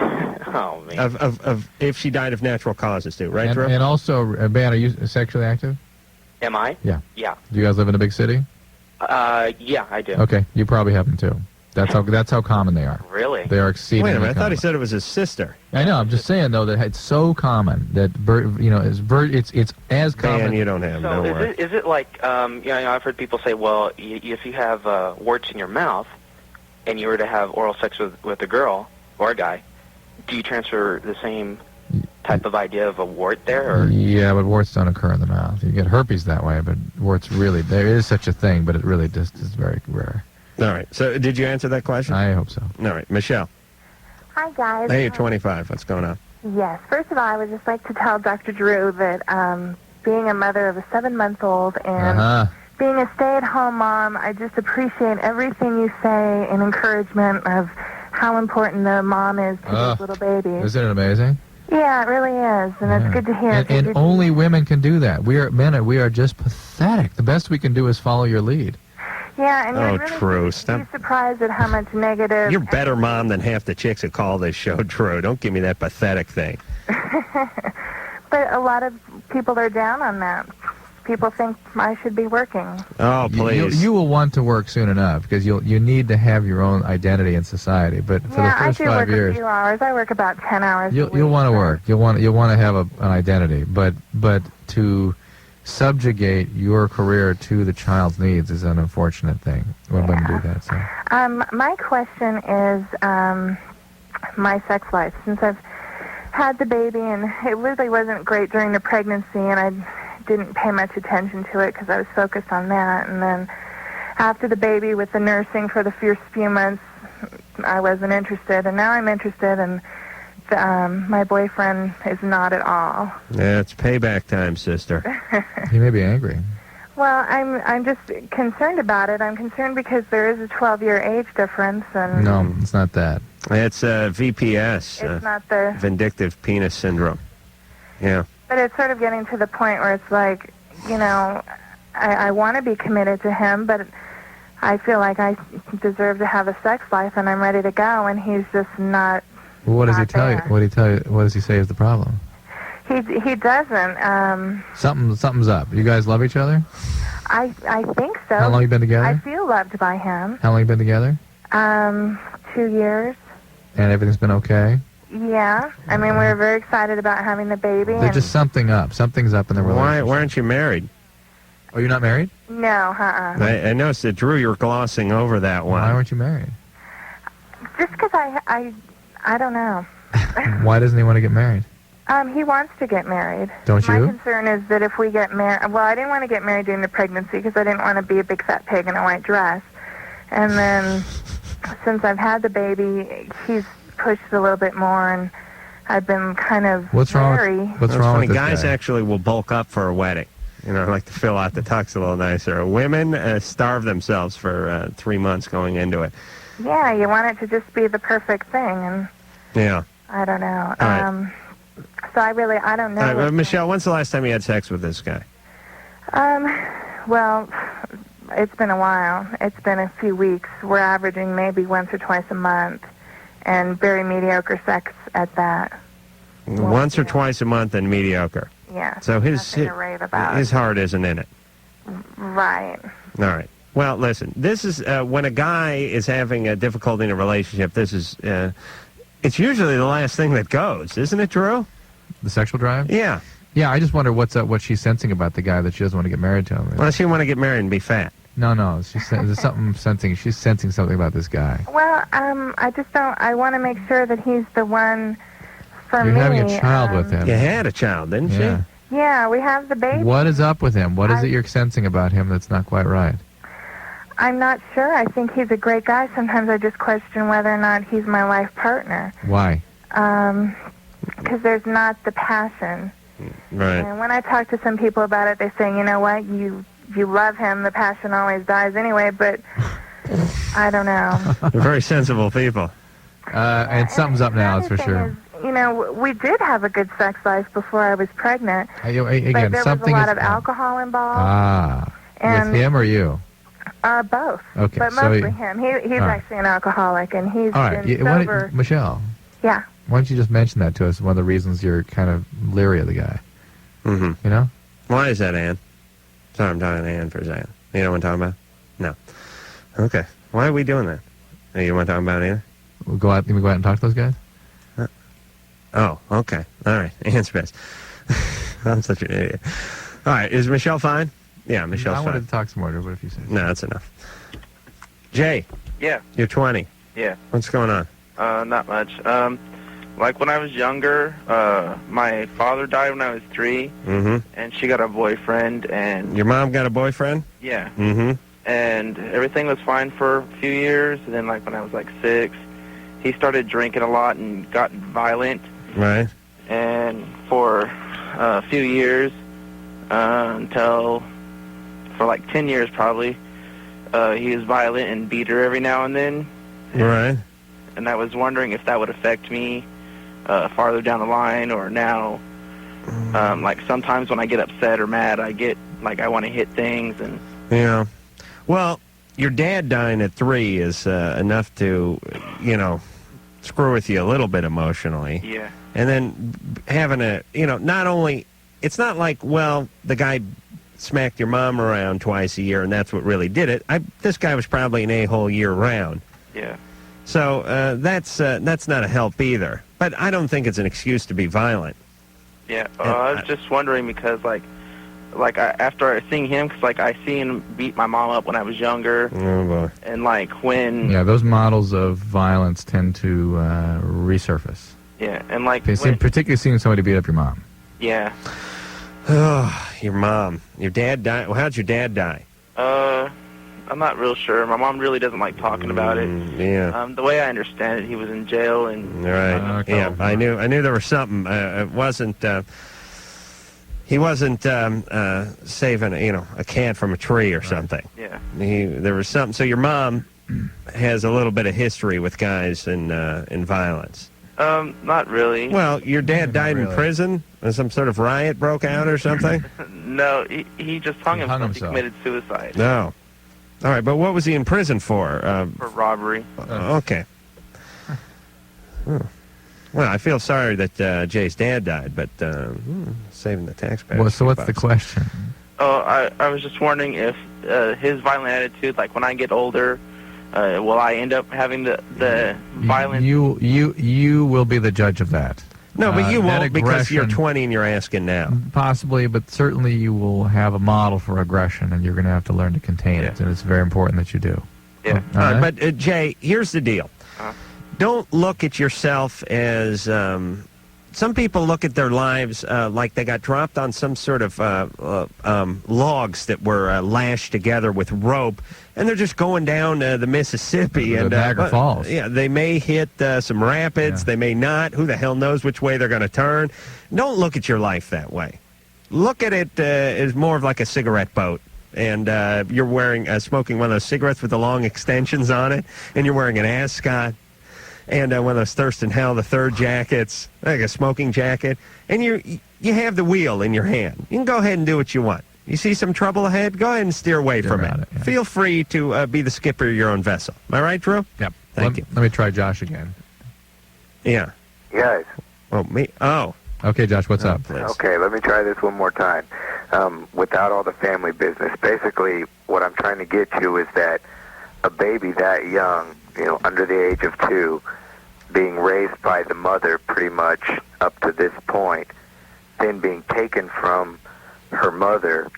Oh, man.
Of if she died of natural causes, too, right, Drew?
And also, Ben, are you sexually active?
Am I?
Yeah.
Yeah.
Do you guys live in a big city?
Yeah, I do.
Okay, you probably have them too. That's how common they are.
Really?
They are exceedingly
Wait a minute, I thought
common.
he said it was his sister.
I know. I'm just saying though that it's so common that it's as common.
Man, you don't have.
So
Don't worry.
is it like I've heard people say, well, if you have warts in your mouth, and you were to have oral sex with a girl or a guy, do you transfer the same type of idea of a wart there? Or?
Yeah, but warts don't occur in the mouth. You get herpes that way, but warts really, there is such a thing, but it really just is very rare.
All right. So did you answer that question?
I hope so.
All right. Michelle.
Hi, guys.
Hey, you're 25. What's going on?
Yes. First of all, I would just like to tell Dr. Drew that being a mother of a 7-month-old and being a stay-at-home mom, I just appreciate everything you say in encouragement of how important the mom is to these little babies.
Isn't it amazing?
Yeah, it really is, and it's good to hear.
And only women can do that. We are just pathetic. The best we can do is follow your lead.
Yeah, and
Oh,
you're really
Drew,
be
stop.
surprised at how much negative...
You're better mom than half the chicks who call this show, Drew. Don't give me that pathetic thing.
But a lot of people are down on that. People think I should be working.
Oh, please.
You will want to work soon enough because you need to have your own identity in society. But for the first 5 years,
I do work a few hours. I work about 10 hours.
You'll want to work. You'll want to have an identity. But to subjugate your career to the child's needs is an unfortunate thing when women do that. So.
My question is my sex life. Since I've had the baby, and it really wasn't great during the pregnancy, and I didn't pay much attention to it because I was focused on that. And then after the baby with the nursing for the first few months, I wasn't interested. And now I'm interested, and my boyfriend is not at all.
Yeah, it's payback time, sister.
He may be angry.
Well, I'm just concerned about it. I'm concerned because there is a 12-year age difference, and
No, it's not that.
It's VPS.
it's not the...
Vindictive penis syndrome. Yeah.
But it's sort of getting to the point where it's like, you know, I want to be committed to him, but I feel like I deserve to have a sex life, and I'm ready to go, and he's just not.
Well, what does he tell you?
there.
What does he say is the problem?
He doesn't.
Something's up. You guys love each other?
I think so.
How long you been together?
I feel loved by him.
How long you been together?
2 years.
And everything's been okay?
Yeah. I mean, we were very excited about having the baby.
There's just something up. Something's up in the relationship.
Why aren't you married?
Oh, you're not married?
No,
I noticed that, Drew, you're glossing over that one.
Uh-uh.
Why aren't you married?
Just because I don't know.
Why doesn't he want to get married?
He wants to get married.
Don't
My
you?
concern is that if we get married... Well, I didn't want to get married during the pregnancy because I didn't want to be a big fat pig in a white dress. And then since I've had the baby, he's pushed a little bit more, and I've been kind of
What's wrong with this
guys
guy?
actually will bulk up for a wedding. You know, like to fill out the tux a little nicer. Women starve themselves for 3 months going into it.
Yeah, you want it to just be the perfect thing, and
Yeah.
I don't know.
All right.
So I don't know.
All right, Michelle, when's the last time you had sex with this guy?
Well, it's been a while. It's been a few weeks. We're averaging maybe once or twice a month, and very mediocre sex at that.
Once or twice a month and mediocre.
Yeah.
So
nothing to rave about.
his heart isn't in it.
Right.
All right. Well, listen, this is when a guy is having a difficulty in a relationship, this is, it's usually the last thing that goes, isn't it, Drew?
The sexual drive?
Yeah.
Yeah, I just wonder what she's sensing about the guy that she doesn't want to get married to him.
Well, she want to get married and be fat.
No, there's something sensing. She's sensing something about this guy.
Well, I just don't. I want to make sure that he's the one for me.
You're having a child with him.
You had a child, didn't
Yeah.
Yeah, we have the baby.
What is up with him? What is it you're sensing about him that's not quite right?
I'm not sure. I think he's a great guy. Sometimes I just question whether or not he's my life partner.
Why?
Because there's not the passion.
Right.
And when I talk to some people about it, they say, you know what, you love him, the passion always dies anyway, but I don't know.
They're very sensible people.
And something's up now, that's for sure.
You know, we did have a good sex life before I was pregnant,
Again,
but there was a
something
lot
is
of alcohol involved.
Ah.
And
with him or you?
Both.
Okay,
But
so
mostly him. He's
all right.
actually an alcoholic, and he's
All right,
been
why
sober.
Michelle,
Yeah.
why don't you just mention that to us? One of the reasons you're kind of leery of the guy.
Mm-hmm.
You know?
Why is that, Ann? Sorry, I'm talking to Ann for a second. You know what I'm talking about? No. Okay. Why are we doing that? Hey, you want to talk about it either?
We'll go out and talk to those guys?
Oh, okay. All right. Ann's best. I'm such an idiot. All right. Is Michelle fine? Yeah, Michelle's
I
fine.
wanted to talk some more. What if you say?
No, that's enough. Jay.
Yeah.
You're 20.
Yeah.
What's going on?
Not much.
like when I was younger, my father died when I was 3, and she got a boyfriend, and...
Your mom got a boyfriend?
Yeah.
Mm-hmm.
And everything was fine for a few years, and then, like, when I was, like, 6, he started drinking a lot and got violent.
Right.
And for a few years, until... for, like, 10 years, probably, he was violent and beat her every now and then.
Right.
And I was wondering if that would affect me farther down the line, or now, like sometimes when I get upset or mad, I get, like, I want to hit things. And
Yeah. Well, your dad dying at 3 is enough to, screw with you a little bit emotionally.
Yeah.
And then having a, not only, it's not like, well, the guy smacked your mom around twice a year and that's what really did it. This guy was probably an a-hole year-round.
Yeah.
So that's not a help either. But I don't think it's an excuse to be violent.
Yeah, I was just wondering because, after I seen him, because, I seen him beat my mom up when I was younger.
Oh, boy.
And, when...
Yeah, those models of violence tend to resurface.
Yeah, and,
particularly seeing somebody beat up your mom.
Yeah.
Oh, your mom. Your dad died. Well, how'd your dad die?
I'm not real sure. My mom really doesn't like talking about it.
Yeah.
The way I understand it, he was in jail and...
Right. Yeah, I knew there was something. It wasn't... he wasn't saving, a cat from a tree or something.
Yeah.
There was something. So your mom has a little bit of history with guys in violence.
Not really.
Well, your dad died in prison? And some sort of riot broke out or something?
No, he just hung himself. He committed suicide.
No. All right, but what was he in prison for?
For robbery.
Okay. Well, I feel sorry that Jay's dad died, but saving the taxpayers.
Well, so what's the question?
Oh, I was just wondering if his violent attitude, when I get older, will I end up having the violent...
You will be the judge of that.
No, but you won't because you're 20 and you're asking now.
Possibly, but certainly you will have a model for aggression, and you're going to have to learn to contain it, and it's very important that you do.
Yeah.
But, Jay, here's the deal. Don't look at yourself as... some people look at their lives like they got dropped on some sort of logs that were lashed together with rope, and they're just going down the Mississippi.
The Niagara Falls.
Yeah, they may hit some rapids. They may not. Who the hell knows which way they're going to turn? Don't look at your life that way. Look at it as more of like a cigarette boat. And you're smoking one of those cigarettes with the long extensions on it, and you're wearing an ascot. And one of those Thurston Hell, the third jackets, like a smoking jacket, and you have the wheel in your hand. You can go ahead and do what you want. You see some trouble ahead, go ahead and steer away from it. Yeah. Feel free to be the skipper of your own vessel. Am I right, Drew?
Yep.
Thank you.
Let me try Josh again.
Yeah.
Guys.
Oh, me? Oh.
Okay, Josh, what's up?
Please.
Okay, let me try this one more time. Without all the family business, basically what I'm trying to get to is that a baby that young, under the age of 2, being raised by the mother pretty much up to this point, then being taken from her mother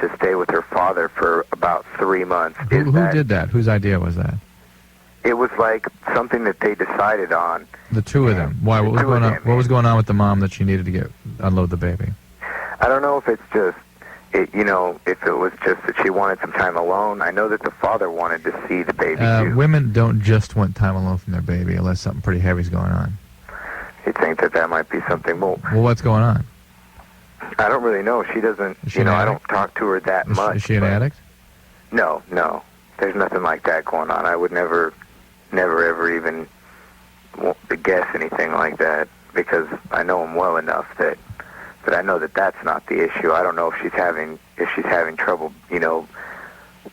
to stay with her father for about 3 months.
Who did that? Whose idea was that?
It was like something that they decided on.
The two of them. Why? What was going on? What was going on with the mom that she needed to unload the baby?
I don't know if it's just, if it was just that she wanted some time alone. I know that the father wanted to see the baby too.
Women don't just want time alone from their baby unless something pretty heavy's going on.
You think that might be something more?
Well, what's going on?
I don't really know. She doesn't, I don't talk to her that much.
Is she an addict?
No. There's nothing like that going on. I would never ever even guess anything like that because I know him well enough that I know that that's not the issue. I don't know if she's having trouble,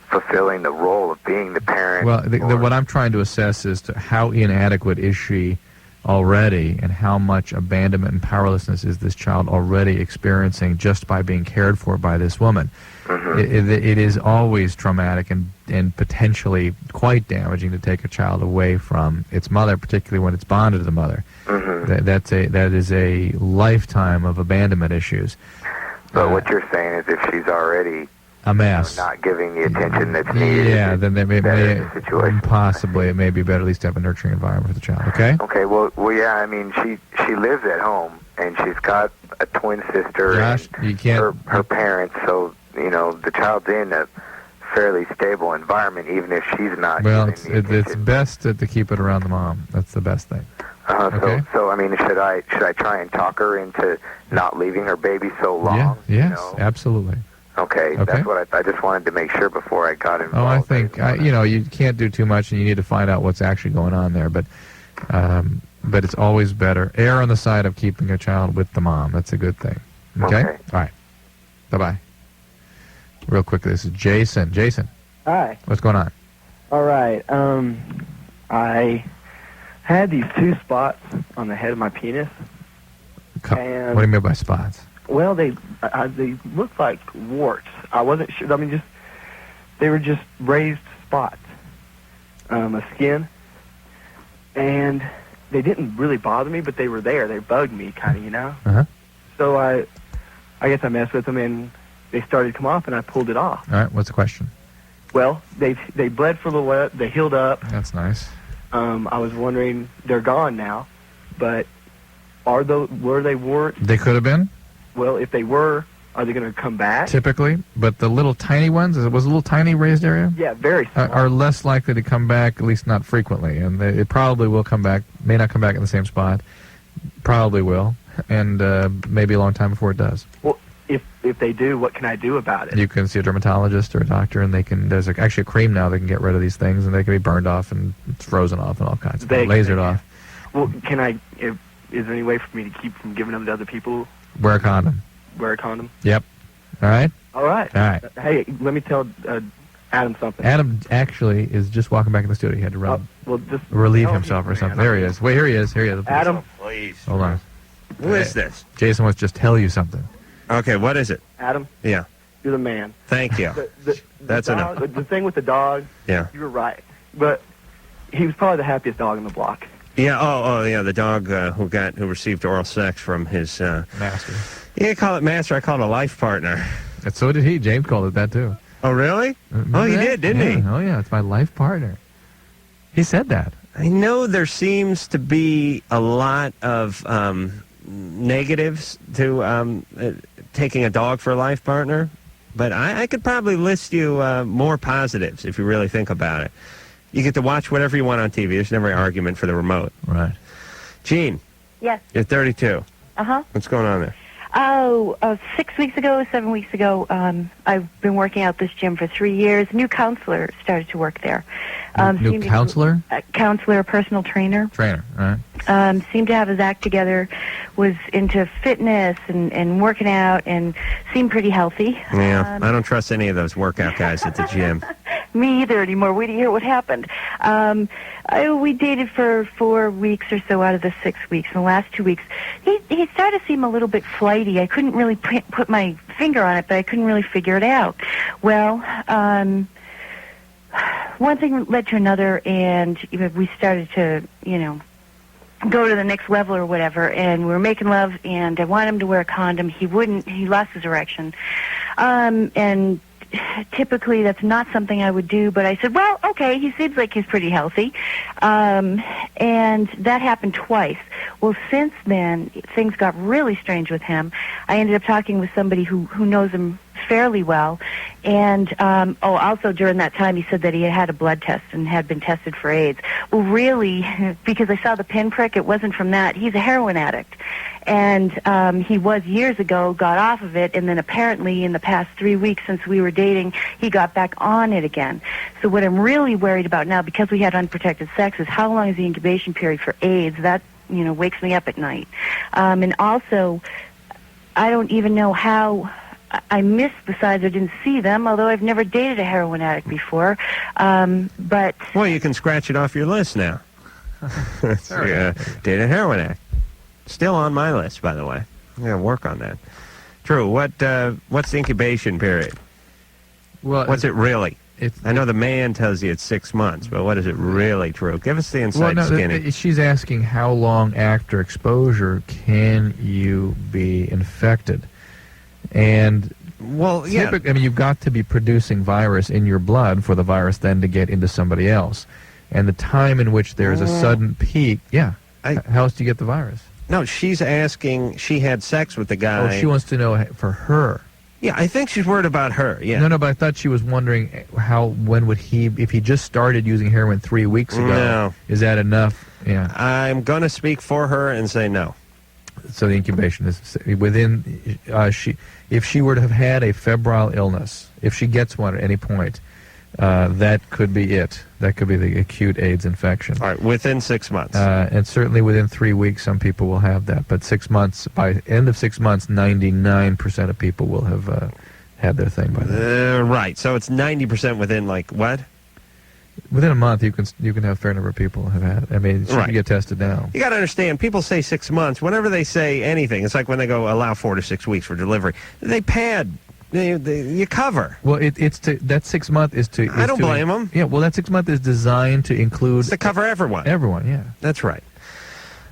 fulfilling the role of being the parent.
Well, what I'm trying to assess is how inadequate is she already, and how much abandonment and powerlessness is this child already experiencing just by being cared for by this woman. Mm-hmm. It is always traumatic and potentially quite damaging to take a child away from its mother, particularly when it's bonded to the mother. Mm-hmm. That is a lifetime of abandonment issues.
But what you're saying is if she's already
a mess.
Not giving the attention that's needed.
Yeah, then there may
the situation.
possibly it may be better at least to have a nurturing environment for the child. Okay.
Okay. Well, yeah. I mean, she lives at home, and she's got a twin sister.
Josh,
and
you can't.
Her parents. So the child's in a fairly stable environment, even if she's not.
Well,
giving
it's best to keep it around the mom. That's the best thing. Okay.
So I mean, should I try and talk her into not leaving her baby so long?
Yeah. Yes. Absolutely.
Okay. That's what I just wanted to make sure before I got involved.
Oh, I think you can't do too much, and you need to find out what's actually going on there. But it's always better err on the side of keeping a child with the mom. That's a good thing. Okay. All right. Bye. Real quick, this is Jason. Jason.
Hi.
What's going on?
All right. I had these 2 spots on the head of my penis.
What do you mean by spots?
Well, they looked like warts. I wasn't sure. I mean, they were just raised spots, of skin, and they didn't really bother me, but they were there. They bugged me, kind of,
Uh-huh.
So I guess I messed with them, and they started to come off, and I pulled it off.
All right. What's the question?
Well, they bled for a little while. They healed up.
That's nice.
I was wondering, they're gone now, but were they warts?
They could have been.
Well, if they were, are they going to come back?
Typically, but the little tiny ones, it was a little tiny raised area?
Yeah, very small.
Are less likely to come back, at least not frequently. And it probably will come back, may not come back in the same spot, probably will, and maybe a long time before it does.
Well, if they do, what can I do about it?
You can see a dermatologist or a doctor, and there's actually a cream now that can get rid of these things, and they can be burned off and frozen off and all kinds of things, lasered off.
Well, is there any way for me to keep from giving them to other people?
Wear a condom.
Wear a condom?
Yep. All right?
All right.
All right.
Hey, let me tell Adam something.
Adam actually is just walking back in the studio. He had to
just
relieve himself or something. There he is. Wait, here he is.
Adam?
Please.
Hold on.
Who is this?
Jason wants to just tell you something.
Okay, what is it?
Adam?
Yeah.
You're the man.
Thank you. That's enough.
The thing with the dog,
yeah.
You were right. But he was probably the happiest dog on the block.
Yeah, yeah, the dog who received oral sex from his
master.
You call it master, I call it a life partner.
And so did he. James called it that too.
Oh, really? Oh, he did, didn't he?
Oh, yeah, it's my life partner. He said that.
I know there seems to be a lot of negatives to taking a dog for a life partner, but I could probably list you more positives if you really think about it. You get to watch whatever you want on TV. There's never an argument for the remote.
Right.
Gene.
Yes.
You're 32.
Uh-huh.
What's going on there?
6 weeks ago, 7 weeks ago, I've been working out this gym for 3 years. New counselor started to work there.
New counselor?
Counselor, personal trainer.
Trainer, all right.
Seemed to have his act together, was into fitness and working out, and seemed pretty healthy.
Yeah, I don't trust any of those workout guys at the gym.
Me either anymore. Wait to hear what happened. We dated for 4 weeks or so out of the 6 weeks. In the last 2 weeks, he started to seem a little bit flighty. I couldn't really put my finger on it, but I couldn't really figure it out. Well, one thing led to another, and we started to, go to the next level or whatever, and we were making love, and I wanted him to wear a condom. He wouldn't. He lost his erection. And typically that's not something I would do, but I said, well, okay, he seems like he's pretty healthy. And that happened twice. Well, since then, things got really strange with him. I ended up talking with somebody who knows him fairly well. And, also during that time, he said that he had a blood test and had been tested for AIDS. Well, really, because I saw the pinprick, it wasn't from that. He's a heroin addict. And he was years ago, got off of it, and then apparently in the past 3 weeks since we were dating, he got back on it again. So what I'm really worried about now, because we had unprotected sex, is how long is the incubation period for AIDS? That, wakes me up at night. And also, I don't even know how I missed the sides. I didn't see them, although I've never dated a heroin addict before. But
well, you can scratch it off your list now. Date a heroin addict. Still on my list, by the way. I'm going to work on that. True. What's the incubation period?
Well,
what's it really? I know the man tells you it's 6 months, but what is it really true? Give us the inside skinny.
She's asking how long after exposure can you be infected? And
Well, yeah.
I mean, you've got to be producing virus in your blood for the virus then to get into somebody else. And the time in which there is a sudden peak, how else do you get the virus?
No, she's asking, she had sex with the guy.
Oh, she wants to know for her.
Yeah, I think she's worried about her, yeah.
No, but I thought she was wondering when would if he just started using heroin 3 weeks ago,
No.
Is that enough? Yeah.
I'm going to speak for her and say no.
So the incubation is within, if she were to have had a febrile illness, if she gets one at any point, that could be it. That could be the acute AIDS infection.
All right, within 6 months.
And certainly within 3 weeks, some people will have that. But 6 months, by end of 6 months, 99% of people will have had their thing by then.
Right, so it's 90% within, like, what?
Within a month, you can have a fair number of people have had it. I mean, she can get tested now.
You got to understand, people say 6 months. Whenever they say anything, it's like when they go allow 4 to 6 weeks for delivery. They pad. You cover.
Well, that 6 month is to.
I don't blame them.
Yeah, well, that 6 month is designed to include.
It's to cover everyone.
Everyone, yeah.
That's right.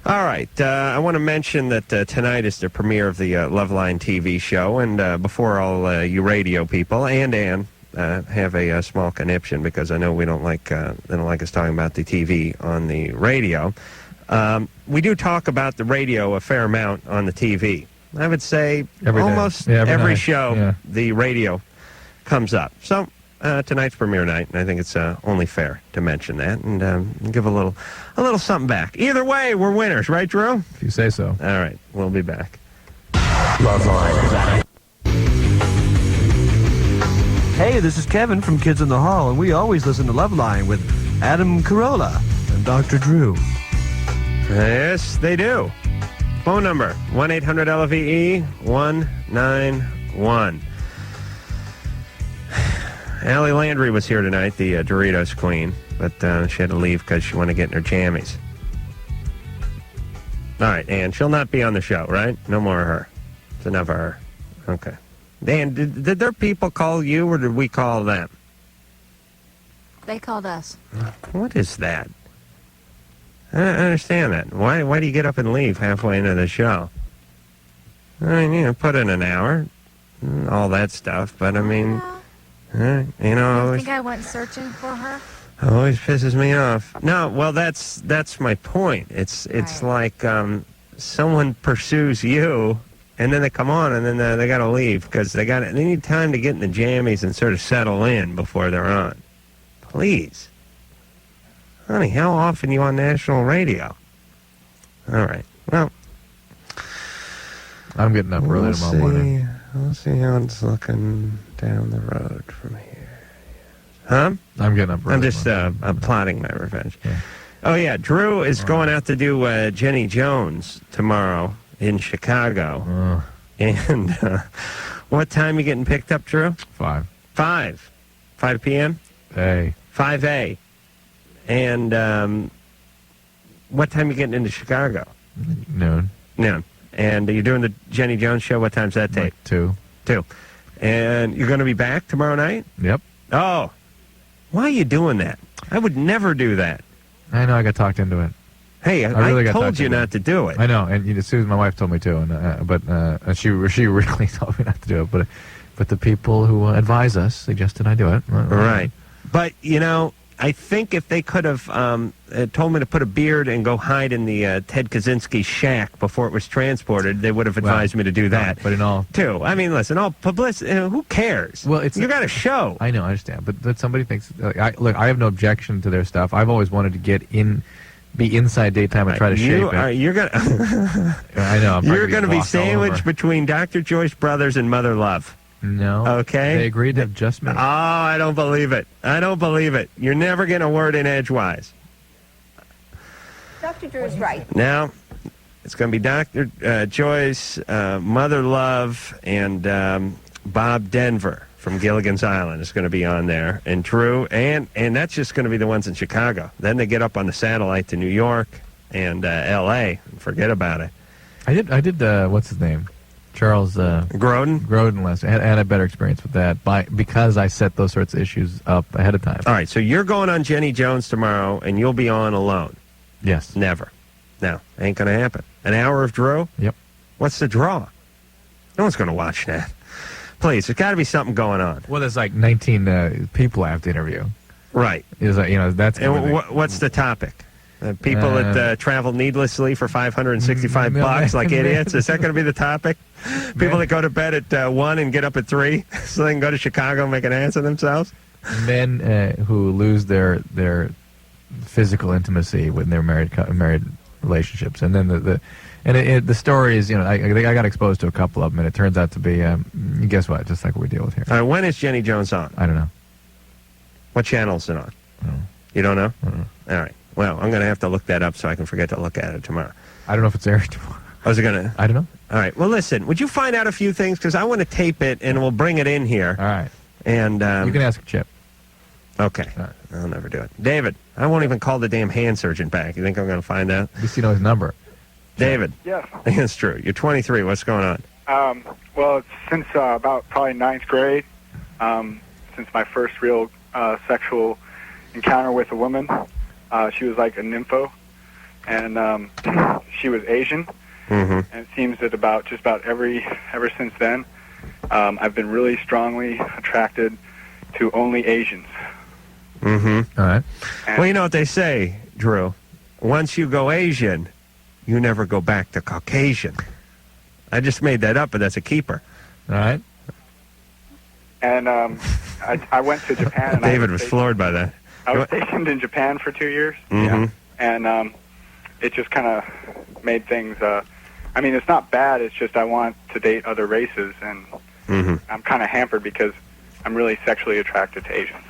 All right. I want to mention that tonight is the premiere of the Loveline TV show, and before all you radio people and Ann have a small conniption because I know they don't like us talking about the TV on the radio. We do talk about the radio a fair amount on the TV. I would say almost every show the radio comes up. So tonight's premiere night, and I think it's only fair to mention that and give a little something back. Either way, we're winners, right, Drew?
If you say so.
All right, we'll be back.
Loveline.
Hey, this is Kevin from Kids in the Hall, and we always listen to Loveline with Adam Carolla and Dr. Drew.
Yes, they do. Phone number, 1-800-LVE-191. Ali Landry was here tonight, the Doritos queen, but she had to leave because she wanted to get in her jammies. All right, and she'll not be on the show, right? No more of her. It's enough of her. Okay. Dan, did their people call you, or did we call them?
They called us.
What is that? I don't understand that. Why do you get up and leave halfway into the show? I mean, put in an hour, all that stuff, but I mean,
I think I went searching for her.
Always pisses me off. No, well, that's my point. It's like someone pursues you, and then they come on, and then they got to leave because they need time to get in the jammies and sort of settle in before they're on. Please. Honey, how often are you on national radio? All right. Well,
I'm getting up early tomorrow morning.
We'll see how it's looking down the road from here. Huh?
I'm getting up early.
I'm just I'm plotting my revenge. Yeah. Oh, yeah. Drew is going out to do Jenny Jones tomorrow in Chicago. And what time you getting picked up, Drew?
5.
5 p.m.?
A.
5A. And what time you getting into Chicago?
Noon.
And you're doing the Jenny Jones show. What time's that take?
2.
And you're going to be back tomorrow night?
Yep.
Oh. Why are you doing that? I would never do that.
I know. I got talked into it.
Hey, I told you not to do it.
I know. And Susan, my wife, told me to. But she really told me not to do it. But the people who advise us suggested I do it.
Right. But, I think if they could have told me to put a beard and go hide in the Ted Kaczynski shack before it was transported, they would have advised me to do that.
But in all...
Too. I mean, listen, all publicity, who cares?
Well, you
got a show.
I know, I understand. But somebody thinks... Look, I have no objection to their stuff. I've always wanted to be inside daytime and try to shape it.
You're going to...
I know.
You're going to be sandwiched between Dr. Joyce Brothers and Mother Love.
No.
Okay.
They agreed to have just me.
Oh, I don't believe it. You're never getting a word in edgewise.
Dr. Drew's right.
Now, it's going to be Dr. Joyce, Mother Love, and Bob Denver from Gilligan's Island is going to be on there. And Drew, and that's just going to be the ones in Chicago. Then they get up on the satellite to New York and L.A. and forget about it.
I did. What's his name? Charles Grodin last. I had a better experience with that because I set those sorts of issues up ahead of time.
All right, so you're going on Jenny Jones tomorrow, and you'll be on alone.
Yes.
Never. No, ain't going to happen. An hour of Drew?
Yep.
What's the draw? No one's going to watch that. Please, there's got to be something going on.
Well, there's like 19 people I have to interview.
Right.
Is that's.
And what's the topic? People that travel needlessly for $565 like idiots. Is that going to be the topic? People that go to bed at 1 and get up at 3 so they can go to Chicago and make an ass of themselves?
Men who lose their physical intimacy when they're married relationships, and then the story is, I got exposed to a couple of them, and it turns out to be guess what? Just like what we deal with here.
When is Jenny Jones on?
I don't know.
What channel is it on? You don't know? All right. Well, I'm going to have to look that up so I can forget to look at it tomorrow.
I don't know if it's aired tomorrow.
Was it going to?
I don't know.
All right. Well, listen. Would you find out a few things? Because I want to tape it, and we'll bring it in here.
All right.
And
you can ask Chip.
Okay. I'll never do it. David, I won't even call the damn hand surgeon back. You think I'm going to find out?
At least you know his number.
David.
Yes.
That's true. You're 23. What's going on?
Well, it's since about probably 9th grade, since my first real sexual encounter with a woman. She was like a nympho, and she was Asian. And it seems that ever since then, I've been really strongly attracted to only Asians.
All right.
Well, you know what they say, Drew. Once you go Asian, you never go back to Caucasian. I just made that up, but that's a keeper.
All right.
And I went to Japan. And
David was floored by that.
I was stationed in Japan for 2 years. And it just kind of made things... I mean, it's not bad. It's just I want to date other races, and I'm kind of hampered because I'm really sexually attracted to Asians.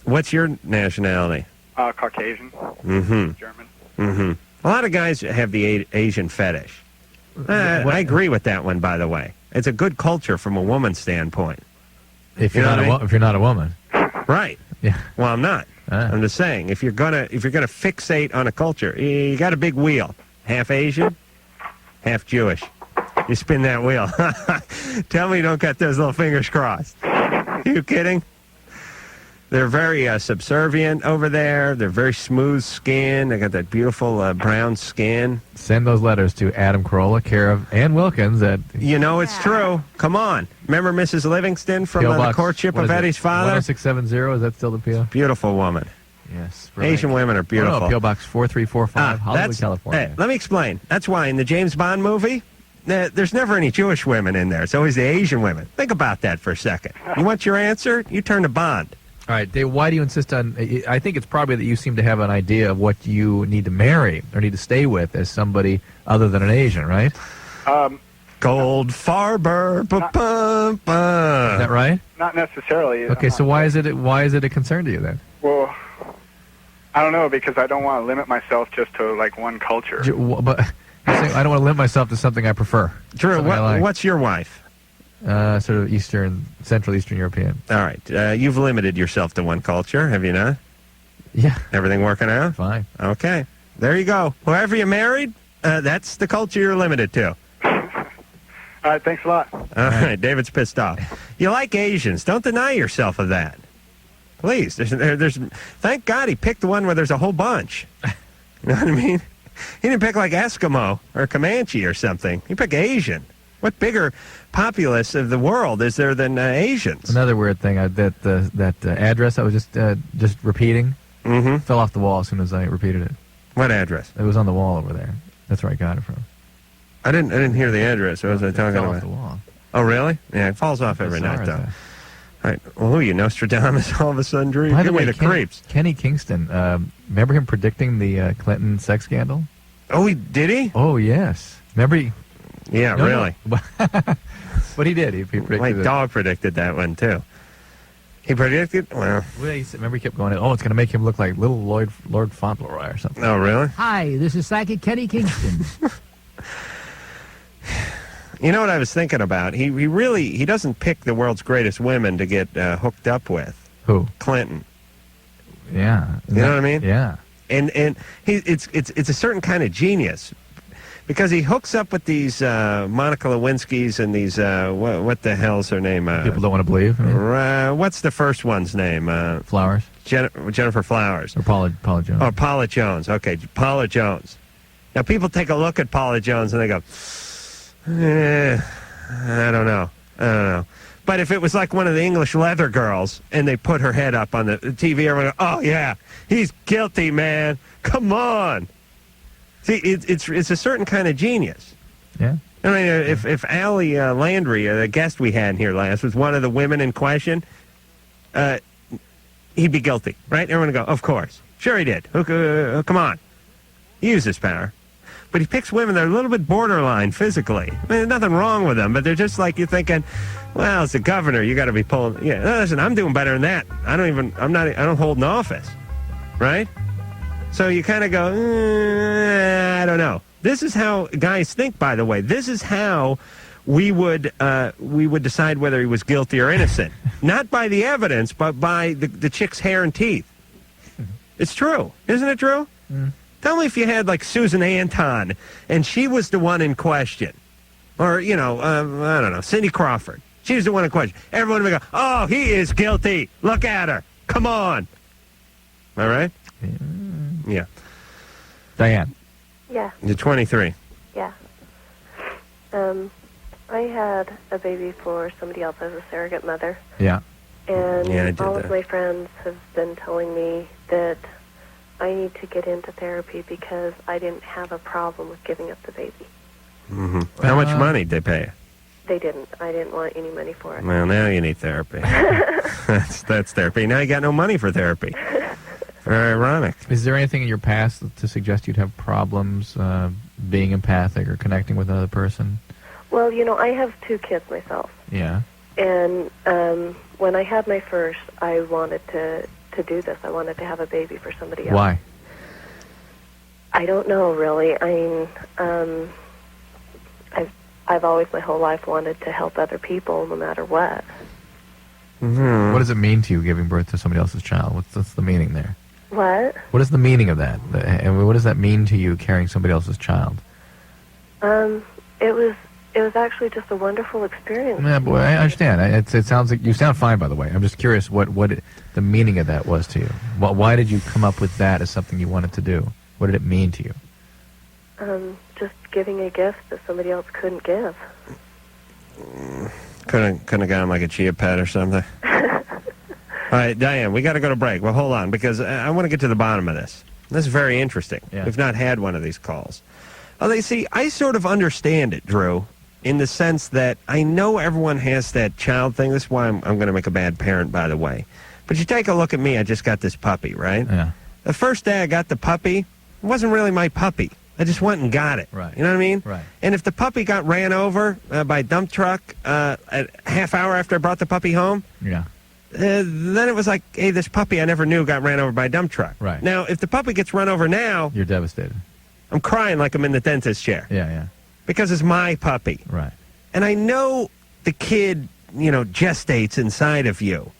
What's your nationality?
Caucasian.
German. A lot of guys have the Asian fetish. I agree with that one, by the way. It's a good culture from a woman's standpoint.
If you're not a woman,
right?
Yeah.
Well, I'm not. I'm just saying, if you're gonna fixate on a culture, you got a big wheel, half Asian, half Jewish. You spin that wheel. Tell me you don't got those little fingers crossed. You kidding? They're very subservient over there. They're very smooth skin. They got that beautiful brown skin.
Send those letters to Adam Carolla, care of Ann Wilkins.
It's true. Come on. Remember Mrs. Livingston from the courtship of Eddie's father?
10670, is that still the PO?
Beautiful woman.
Yes.
Right. Asian women are beautiful.
PO Box 4345, Hollywood, California.
Hey, let me explain. That's why in the James Bond movie, there's never any Jewish women in there. It's always the Asian women. Think about that for a second. You want your answer? You turn to Bond.
All right, Dave, why do you insist on... I think it's probably that you seem to have an idea of what you need to marry or need to stay with as somebody other than an Asian, right?
Gold Farber. Is
that right?
Not necessarily.
Okay, so why is it a concern to you then?
Well, I don't know, because I don't want to limit myself just to like one culture.
But I don't want to limit myself to something I prefer.
Drew, what's your wife?
Sort of Central Eastern European.
All right. You've limited yourself to one culture, have you not?
Yeah.
Everything working out?
Fine.
Okay. There you go. Whoever you married, that's the culture you're limited to.
All right. Thanks a lot.
All right. David's pissed off. You like Asians. Don't deny yourself of that. Please. There's thank God he picked the one where there's a whole bunch. You know what I mean? He didn't pick like Eskimo or Comanche or something. He picked Asian. What bigger populace of the world is there than Asians?
Another weird thing, that address I was just repeating fell off the wall as soon as I repeated it.
What address?
It was on the wall over there. That's where I got it from.
I didn't hear the address. What was I talking about?
Off the wall.
Oh, really? Yeah, it falls off every night, though. All right. Well, who are you, Nostradamus, all of a sudden, Drew?
By
Give me the creeps.
Kenny Kingston, remember him predicting the Clinton sex scandal?
Oh, did he?
Oh, yes. Remember he...
Yeah, really.
No. But he did. He predicted
My dog predicted that one, too. He predicted? Well,
remember he kept going, it's going to make him look like little Lord Fauntleroy or something.
Oh, really?
Hi, this is psychic Kenny Kingston.
You know what I was thinking about? He doesn't pick the world's greatest women to get hooked up with.
Who?
Clinton.
Yeah.
You know what I mean?
Yeah.
And it's a certain kind of genius. Because he hooks up with these Monica Lewinskys and these, what the hell's her name?
People don't want to believe.
What's the first one's name?
Flowers.
Jennifer Flowers.
Or Paula Jones.
Oh, Paula Jones. Okay, Paula Jones. Now, people take a look at Paula Jones and they go, I don't know. But if it was like one of the English leather girls and they put her head up on the TV, everyone would go, oh, yeah, he's guilty, man. Come on. See, it's a certain kind of genius.
Yeah.
I mean, if Ali Landry, the guest we had here last, was one of the women in question, he'd be guilty, right? Everyone would go, of course. Sure he did. Come on. He used his power. But he picks women that are a little bit borderline physically. I mean, there's nothing wrong with them, but they're just like you're thinking, well, it's the governor. You got to be pulling. Yeah, listen, I'm doing better than that. I don't hold an office, right? So you kind of go, I don't know. This is how guys think, by the way. This is how we would decide whether he was guilty or innocent. Not by the evidence, but by the chick's hair and teeth. It's true. Isn't it true? Mm. Tell me if you had, like, Susan Anton, and she was the one in question. Or, I don't know, Cindy Crawford. She was the one in question. Everyone would go, oh, he is guilty. Look at her. Come on. All right? Yeah.
Diane.
Yeah.
You're 23.
Yeah. I had a baby for somebody else as a surrogate mother.
Yeah.
And all of my friends have been telling me that I need to get into therapy because I didn't have a problem with giving up the baby.
Mm-hmm. How much money did they pay you?
They didn't. I didn't want any money for it.
Well, now you need therapy. That's therapy. Now you got no money for therapy. Very ironic.
Is there anything in your past to suggest you'd have problems being empathic or connecting with another person?
Well, I have 2 kids myself.
Yeah.
And when I had my first, I wanted to do this. I wanted to have a baby for somebody else.
Why?
I don't know, really. I mean, I've always my whole life wanted to help other people, no matter what.
Mm-hmm. What does it mean to you giving birth to somebody else's child? What's the meaning there?
What?
What is the meaning of that? And what does that mean to you, carrying somebody else's child?
It was actually just a wonderful experience.
Yeah, boy, I understand. It sounds like you sound fine, by the way. I'm just curious what the meaning of that was to you. Why did you come up with that as something you wanted to do? What did it mean to you?
Just giving a gift that somebody else couldn't give.
Couldn't have gotten like a chia pet or something. All right, Diane, we got to go to break. Well, hold on, because I want to get to the bottom of this. This is very interesting. Yeah. We've not had one of these calls. Oh, see, I sort of understand it, Drew, in the sense that I know everyone has that child thing. This is why I'm going to make a bad parent, by the way. But you take a look at me. I just got this puppy, right?
Yeah.
The first day I got the puppy, it wasn't really my puppy. I just went and got it.
Right.
You know what I mean?
Right.
And if the puppy got ran over by a dump truck a half hour after I brought the puppy home,
yeah,
then it was like, hey, this puppy I never knew got ran over by a dump truck.
Right.
Now, if the puppy gets run over now,
you're devastated.
I'm crying like I'm in the dentist chair.
Yeah.
Because it's my puppy.
Right.
And I know the kid, gestates inside of you.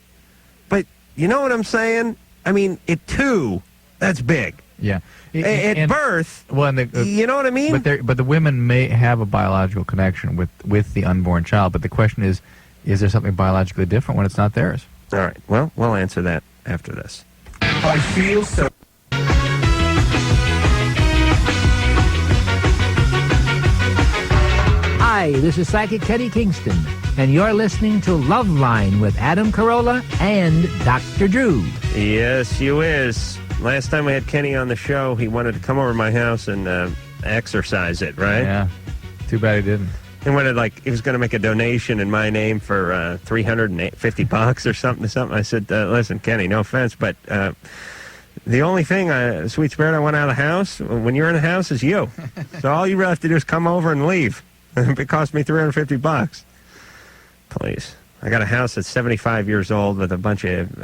But you know what I'm saying? I mean, at 2, that's big.
Yeah.
At birth, you know what I mean?
But the women may have a biological connection with the unborn child. But the question is there something biologically different when it's not theirs?
All right. Well, we'll answer that after this.
I feel so...
Hi, this is Psychic Kenny Kingston, and you're listening to Loveline with Adam Carolla and Dr. Drew.
Yes, you is. Last time we had Kenny on the show, he wanted to come over to my house and exercise it, right?
Yeah. Too bad he didn't.
He wanted, he was going to make a donation in my name for $350 or something. I said, listen, Kenny, no offense, but the only thing, sweet spirit, I want out of the house, when you're in the house, is you. So all you really have to do is come over and leave. It cost me $350. Please. I got a house that's 75 years old with a bunch of...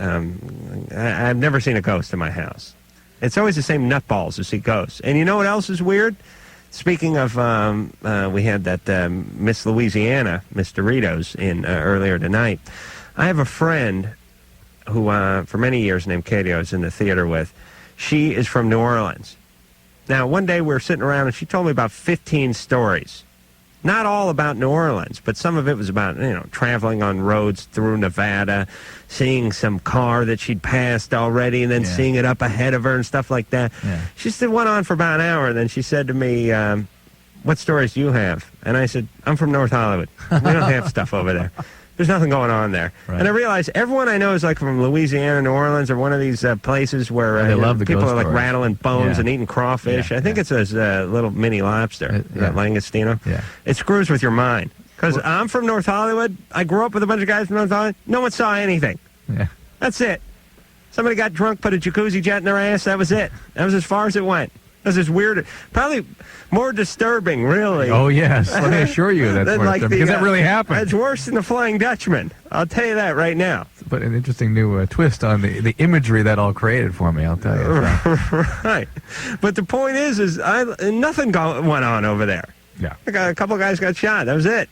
I've never seen a ghost in my house. It's always the same nutballs who see ghosts. And you know what else is weird? Speaking of... we had that Miss Louisiana, Miss Doritos, in earlier tonight. I have a friend who, for many years, named Katie, I was in the theater with. She is from New Orleans. Now, one day we were sitting around, and she told me about 15 stories. Not all about New Orleans, but some of it was about, traveling on roads through Nevada, seeing some car that she'd passed already, and then seeing it up ahead of her and stuff like that.
Yeah.
She still went on for about an hour, and then she said to me, what stories do you have? And I said, I'm from North Hollywood. We don't have stuff over there. There's nothing going on there.
Right.
And I realized everyone I know is like from Louisiana, New Orleans, or one of these places where
They love the
people
ghost
are like
stories.
rattling bones
Yeah.
and eating crawfish. I think it's a little mini lobster,
yeah.
langostino.
Yeah.
It screws with your mind. Because I'm from North Hollywood. I grew up with a bunch of guys from North Hollywood. No one saw anything.
Yeah.
That's it. Somebody got drunk, put a jacuzzi jet in their ass. That was it. That was as far as it went. That was just weird. Probably more disturbing, really.
Oh, yes. Let me assure you that's
than
more
like
disturbing, because that really happened.
It's worse than the Flying Dutchman. I'll tell you that right now.
But an interesting new twist on the imagery that all created for me, I'll tell you.
Right. But the point is nothing went on over there.
Yeah.
A couple guys got shot. That was it.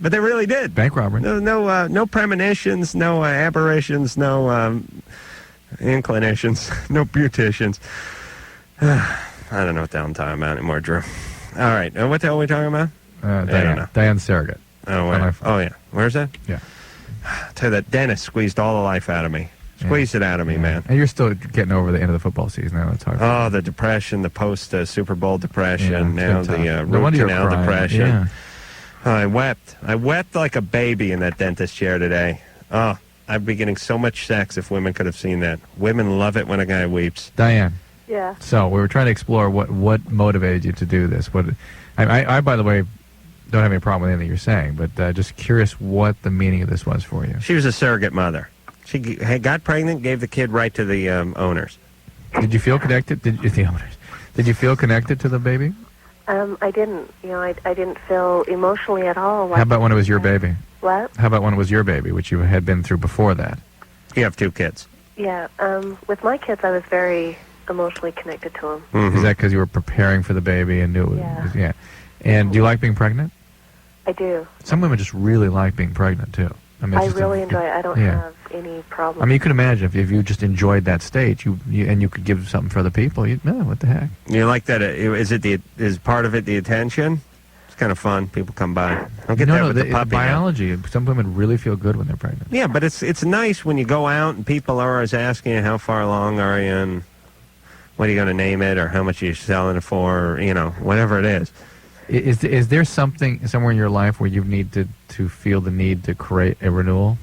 But they really did.
Bank robbery.
No premonitions, no aberrations, no inclinations, no beauticians. I don't know what the hell I'm talking about anymore, Drew. All right. What the hell are we talking about?
Diane Surrogate.
Oh, wait. Oh, yeah. Where's that?
Yeah.
I tell you, that dentist squeezed all the life out of me. Squeezed it out of me, man.
And you're still getting over the end of the football season now. It's hard.
Oh, the depression, the post-Super Bowl depression,
Yeah, it's
now
been
the
tough. No
root
wonder you're
canal
crying.
depression.
Yeah.
Oh, I wept. I wept like a baby in that dentist chair today. Oh, I'd be getting so much sex if women could have seen that. Women love it when a guy weeps.
Diane.
Yeah.
So we were trying to explore what motivated you to do this. I by the way, don't have any problem with anything you're saying, but just curious what the meaning of this was for you.
She was a surrogate mother. She got pregnant, gave the kid right to the owners.
Did you feel connected? Did you feel connected to the baby?
I didn't. I didn't feel emotionally at all.
How about when it was your baby?
What?
How about when it was your baby, which you had been through before that?
You have 2 kids.
Yeah. With my kids, I was very emotionally connected to them.
Mm-hmm.
Is that because you were preparing for the baby and knew it was, yeah. And do you like being pregnant?
I do.
Some women just really like being pregnant, too. I mean,
I really enjoy it. I don't have any problem.
I mean, you can imagine if you just enjoyed that stage, and you could give something for other people. What the heck?
You like that? Is part of it the attention? It's kind of fun. People come by. I don't get that with the puppy.
Biology. Some women really feel good when they're pregnant.
Yeah, but it's nice when you go out and people are always asking you how far along are you and what are you going to name it or how much are you selling it for, or whatever it is.
Is there something somewhere in your life where you've needed to feel the need to create a renewal?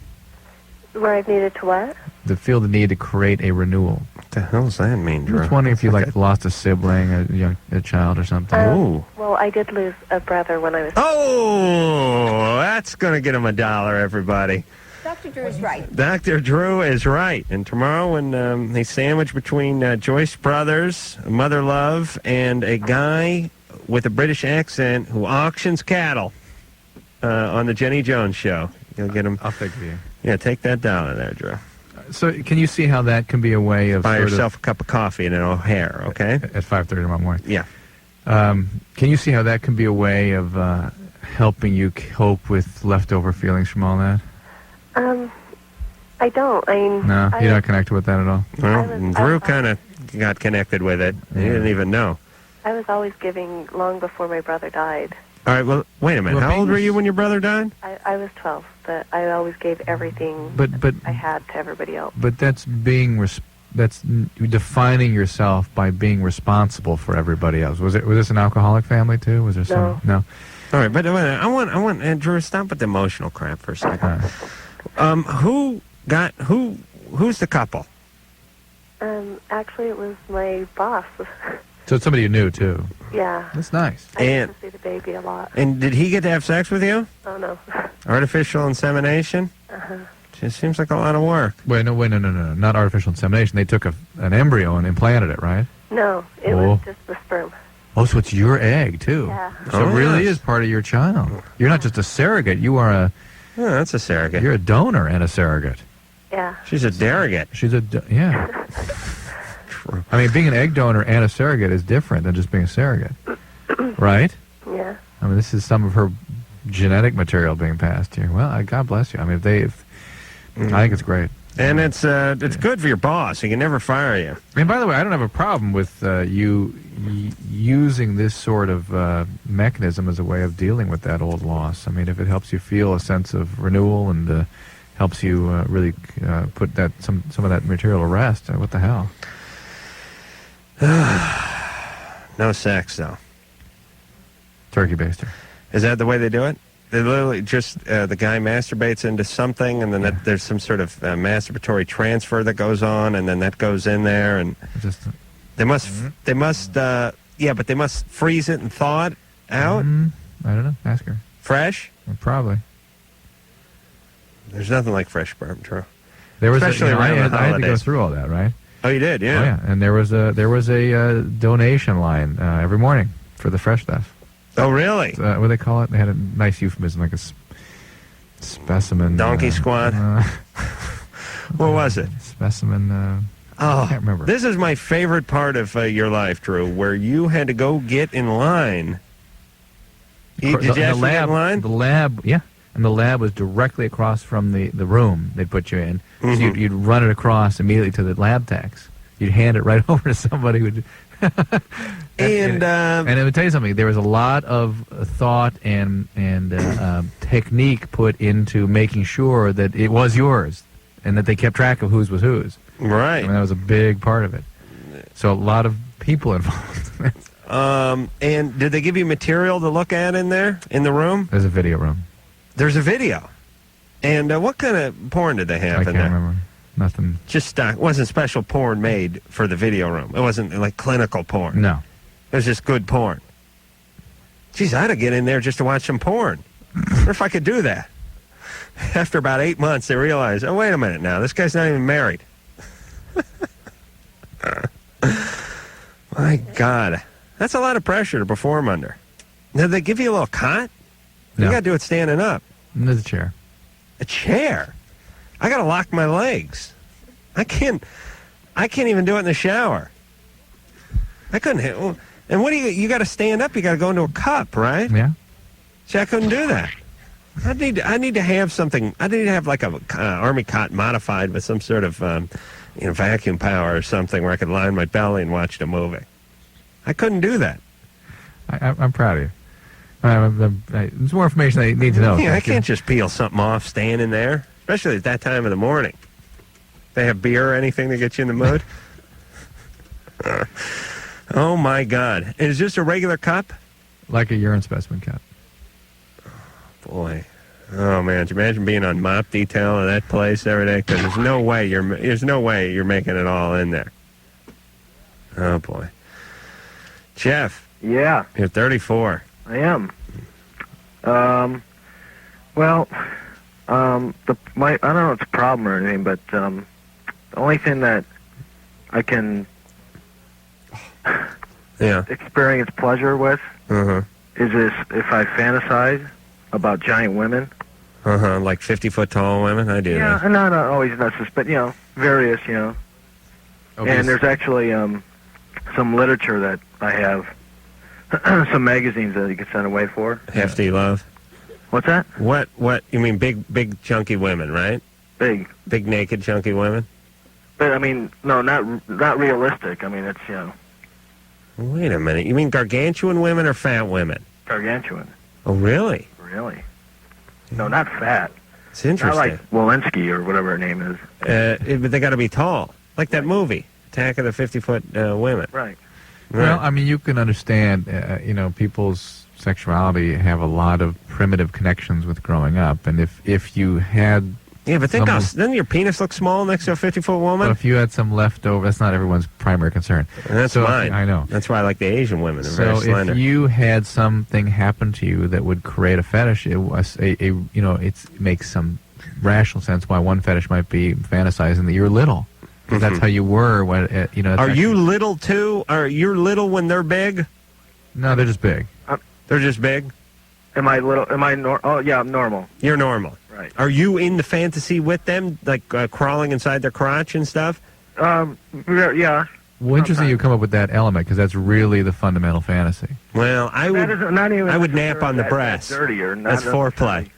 Where I've needed to what?
To feel the need to create a renewal.
What the hell does that mean, Drew?
I'm just wondering if you lost a sibling, a child or something.
Well, I did lose a brother when I was...
Oh, that's going to get him $1, everybody.
Dr. Drew is right.
Dr. Drew is right. And tomorrow when they sandwich between Joyce Brothers, Mother Love, and a guy with a British accent who auctions cattle on the Jenny Jones show. You'll get him.
I'll think of you.
Yeah, take that $1 there, Drew.
So can you see how that can be a way of
buy yourself a cup of coffee and an O'Hare, okay?
At 5:30 tomorrow morning.
Yeah.
Can you see how that can be a way of helping you cope with leftover feelings from all that?
I don't.
No, you're not connected with that at all?
Well, Drew kind of got connected with it. He didn't even know.
I was always giving long before my brother died.
All right, well, wait a minute. How old were you when your brother died?
I was 12, but I always gave everything
But
I had to everybody else.
But that's that's defining yourself by being responsible for everybody else. Was this an alcoholic family too? Was there some? No.
All right, but I want Drew, stop with the emotional crap for a second. Who's the couple?
Actually, it was my boss.
So it's somebody you knew too.
Yeah.
That's nice.
I used to see the baby a lot.
And did he get to have sex with you?
Oh no.
Artificial insemination?
Uh-huh.
Just seems like a lot of work.
Wait, no, not artificial insemination. They took an embryo and implanted it, right?
No, it was just the sperm.
Oh, so it's your egg too.
Yeah.
So it really is part of your child. You're not just a surrogate. You are a.
Oh, that's a surrogate.
You're a donor and a surrogate.
Yeah.
She's a surrogate.
She's yeah. I mean, being an egg donor and a surrogate is different than just being a surrogate, right?
Yeah.
I mean, this is some of her genetic material being passed here. Well, God bless you. I mean, I think it's great.
And it's good for your boss. He can never fire you.
And by the way, I don't have a problem with you using this sort of mechanism as a way of dealing with that old loss. I mean, if it helps you feel a sense of renewal and helps you really put some of that material to rest, what the hell?
No sex, though.
Turkey baster.
Is that the way they do it? They literally just, the guy masturbates into something, and then there's some sort of masturbatory transfer that goes on, and then that goes in there, and they must, but they must freeze it and thaw it out?
I don't know. Ask her.
Fresh?
Probably.
There's nothing like fresh sperm, Drew.
There was
Especially
I
around the
had to go
holidays.
through all that, right?
Oh, you did, yeah.
Oh, yeah. And there was a donation line every morning for the fresh stuff.
Oh, really?
What do they call it? They had a nice euphemism, like a specimen.
Donkey squad? What was it?
Specimen. I can't remember.
This is my favorite part of your life, Drew, where you had to go get in line. Did you actually get in line?
The lab, yeah. And the lab was directly across from the room they'd put you in. So you'd run it across immediately to the lab techs. You'd hand it right over to somebody who would... and I would tell you something. There was a lot of thought and technique put into making sure that it was yours, and that they kept track of whose was whose.
Right.
I mean, that was a big part of it. So a lot of people involved.
And did they give you material to look at in there, in the room?
There's a video room.
There's a video. And what kind of porn did they have in there?
I can't remember. Nothing.
Just stock. It wasn't special porn made for the video room. It wasn't like clinical porn.
No.
It was just good porn. Geez, I had to get in there just to watch some porn. I wonder if I could do that. After about 8 months, they realized, oh, wait a minute now. This guy's not even married. My God. That's a lot of pressure to perform under. Did they give you a little cot?
No.
You got to do it standing up.
And there's a chair.
A chair? I got to lock my legs. I can't even do it in the shower. I couldn't. And what do you got to stand up? You got to go into a cup, right?
Yeah.
See, I couldn't do that. I need to have something. I need to have like a army cot modified with some sort of vacuum power or something where I could line my belly and watch the movie. I couldn't do that.
I'm proud of you. There's more information I need to know.
Yeah, I can't just peel something off standing there, especially at that time of the morning. They have beer or anything to get you in the mood? Oh, my God. Is this a regular cup?
Like a urine specimen cup.
Boy. Oh, man. Can you imagine being on mop detail in that place every day? Because there's no way you're making it all in there. Oh, boy. Jeff.
Yeah.
You're 34.
I am. I don't know if it's a problem or anything, but the only thing that I can experience pleasure with is if I fantasize about giant women.
Like 50-foot tall women? I do that.
Yeah, not always necessary, but, various,
Okay.
And there's actually some literature that I have, some magazines that you can send away for.
Hefty love?
What's that?
What? You mean big chunky women, right?
Big
naked chunky women?
But, I mean, no, not realistic. I mean, it's,
Wait a minute. You mean gargantuan women or fat women?
gargantuan.
Oh, really?
Really? No, not fat.
It's interesting.
Not like Walensky or whatever her name is.
But they got to be tall. Like that movie, Attack of the 50-Foot Women.
Right.
Well, I mean, you can understand, people's sexuality have a lot of primitive connections with growing up, and if you had...
Yeah, but doesn't your penis look small next to a 50-foot woman?
But if you had some leftover, that's not everyone's primary concern.
And that's mine.
I know.
That's why I like the Asian women. They're very slender.
If you had something happen to you that would create a fetish, it was it makes some rational sense why one fetish might be fantasizing that you're little. Because that's how you were when
Are you little too? Are you little when they're big?
No, they're just big.
They're just big.
Am I little? Am I oh yeah, I'm normal.
You're normal.
Right.
Are you in the fantasy with them, like crawling inside their crotch and stuff?
Yeah.
Well, interesting you come up with that element because that's really the fundamental fantasy.
Well, I would. I would nap on the breast.
That's dirtier.
That's foreplay.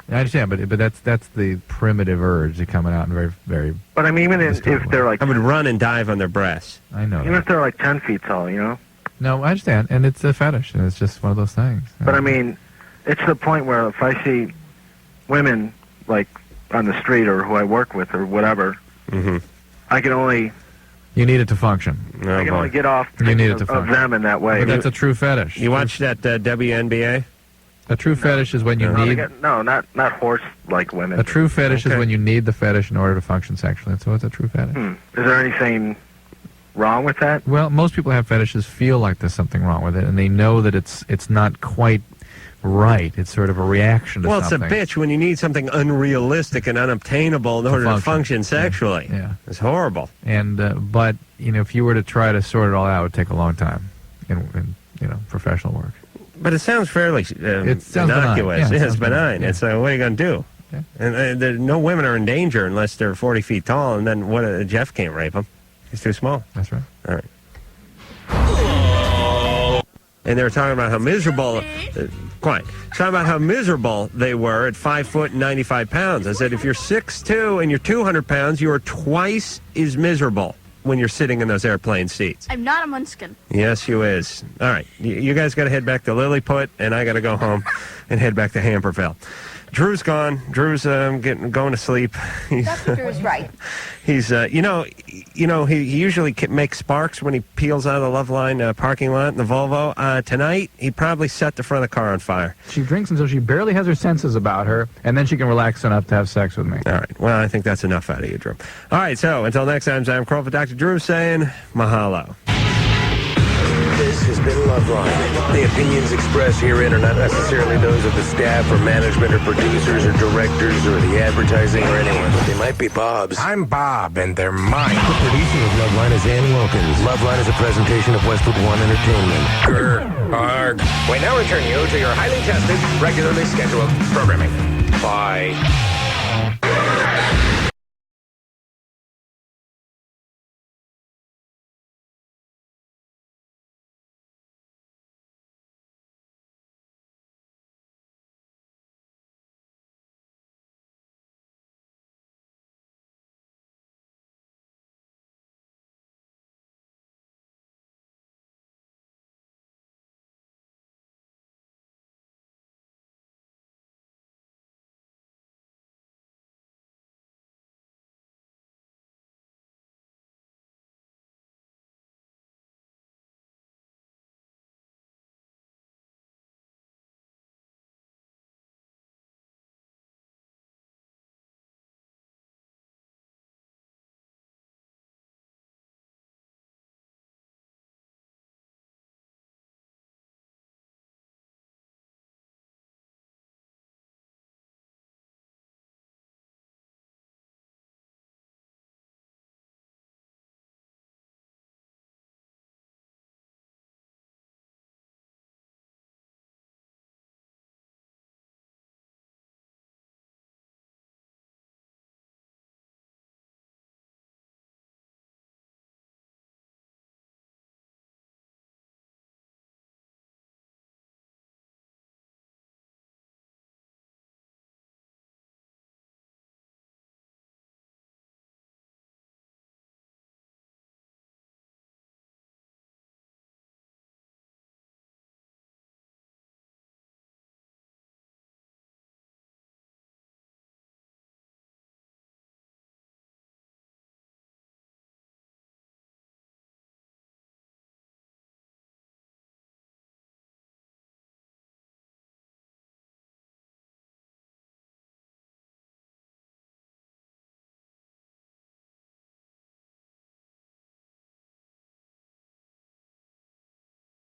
I understand, but that's the primitive urge coming out in very, very.
But I mean, even if they're like,
I would run and dive on their breasts.
I know.
Even if they're like 10 feet tall,
No, I understand, and it's a fetish, and it's just one of those things.
But I mean, it's the point where if I see women like on the street or who I work with or whatever, I can only
You need it to function.
Oh,
I can
boy.
only get off
You need
thinking
it to
of
function.
them in that way.
But that's a true fetish.
You watch that WNBA?
A true fetish is when you
No,
need...
not horse-like women.
A true fetish is
Okay.
when you need the fetish in order to function sexually. So it's a true fetish.
Is there anything wrong with that?
Well, most people who have fetishes feel like there's something wrong with it, and they know that it's not quite right. It's sort of a reaction to
Well,
something.
it's a bitch when you need something unrealistic and unobtainable in order to function sexually.
Yeah.
It's horrible.
And but if you were to try to sort it all out, it would take a long time in professional work.
But it sounds fairly
It sounds benign.
innocuous.
Yeah, it
It's
sounds
benign.
benign.
It's what are you going to do?
Yeah.
And no women are in danger unless they're 40 feet tall, and then Jeff can't rape them. He's too small.
That's right.
All right. And they were talking about how miserable, talking about how miserable they were at 5 foot and 95 pounds. I said, if you're 6'2" and you're 200 pounds, you are twice as miserable when you're sitting in those airplane seats.
I'm not a munchkin.
Yes, you is. All right. You guys got to head back to Lilliput, and I got to go home and head back to Hamperville. Drew's gone. Drew's going to sleep.
Dr. Drew's right.
He's he usually makes sparks when he peels out of the Loveline parking lot in the Volvo. Tonight, he probably set the front of the car on fire.
She drinks until she barely has her senses about her, and then she can relax enough to have sex with me.
All right. Well, I think that's enough out of you, Drew. All right. So until next time, I'm Carolla, Dr. Drew saying mahalo.
This has been Loveline. The opinions expressed herein are not necessarily those of the staff or management or producers or directors or the advertising or anyone, but they might be Bob's. I'm Bob, and they're mine. The producer of Loveline is Ann Wilkins. Loveline is a presentation of Westwood One Entertainment. Grr. Arg. We now return you to your highly tested, regularly scheduled programming. Bye.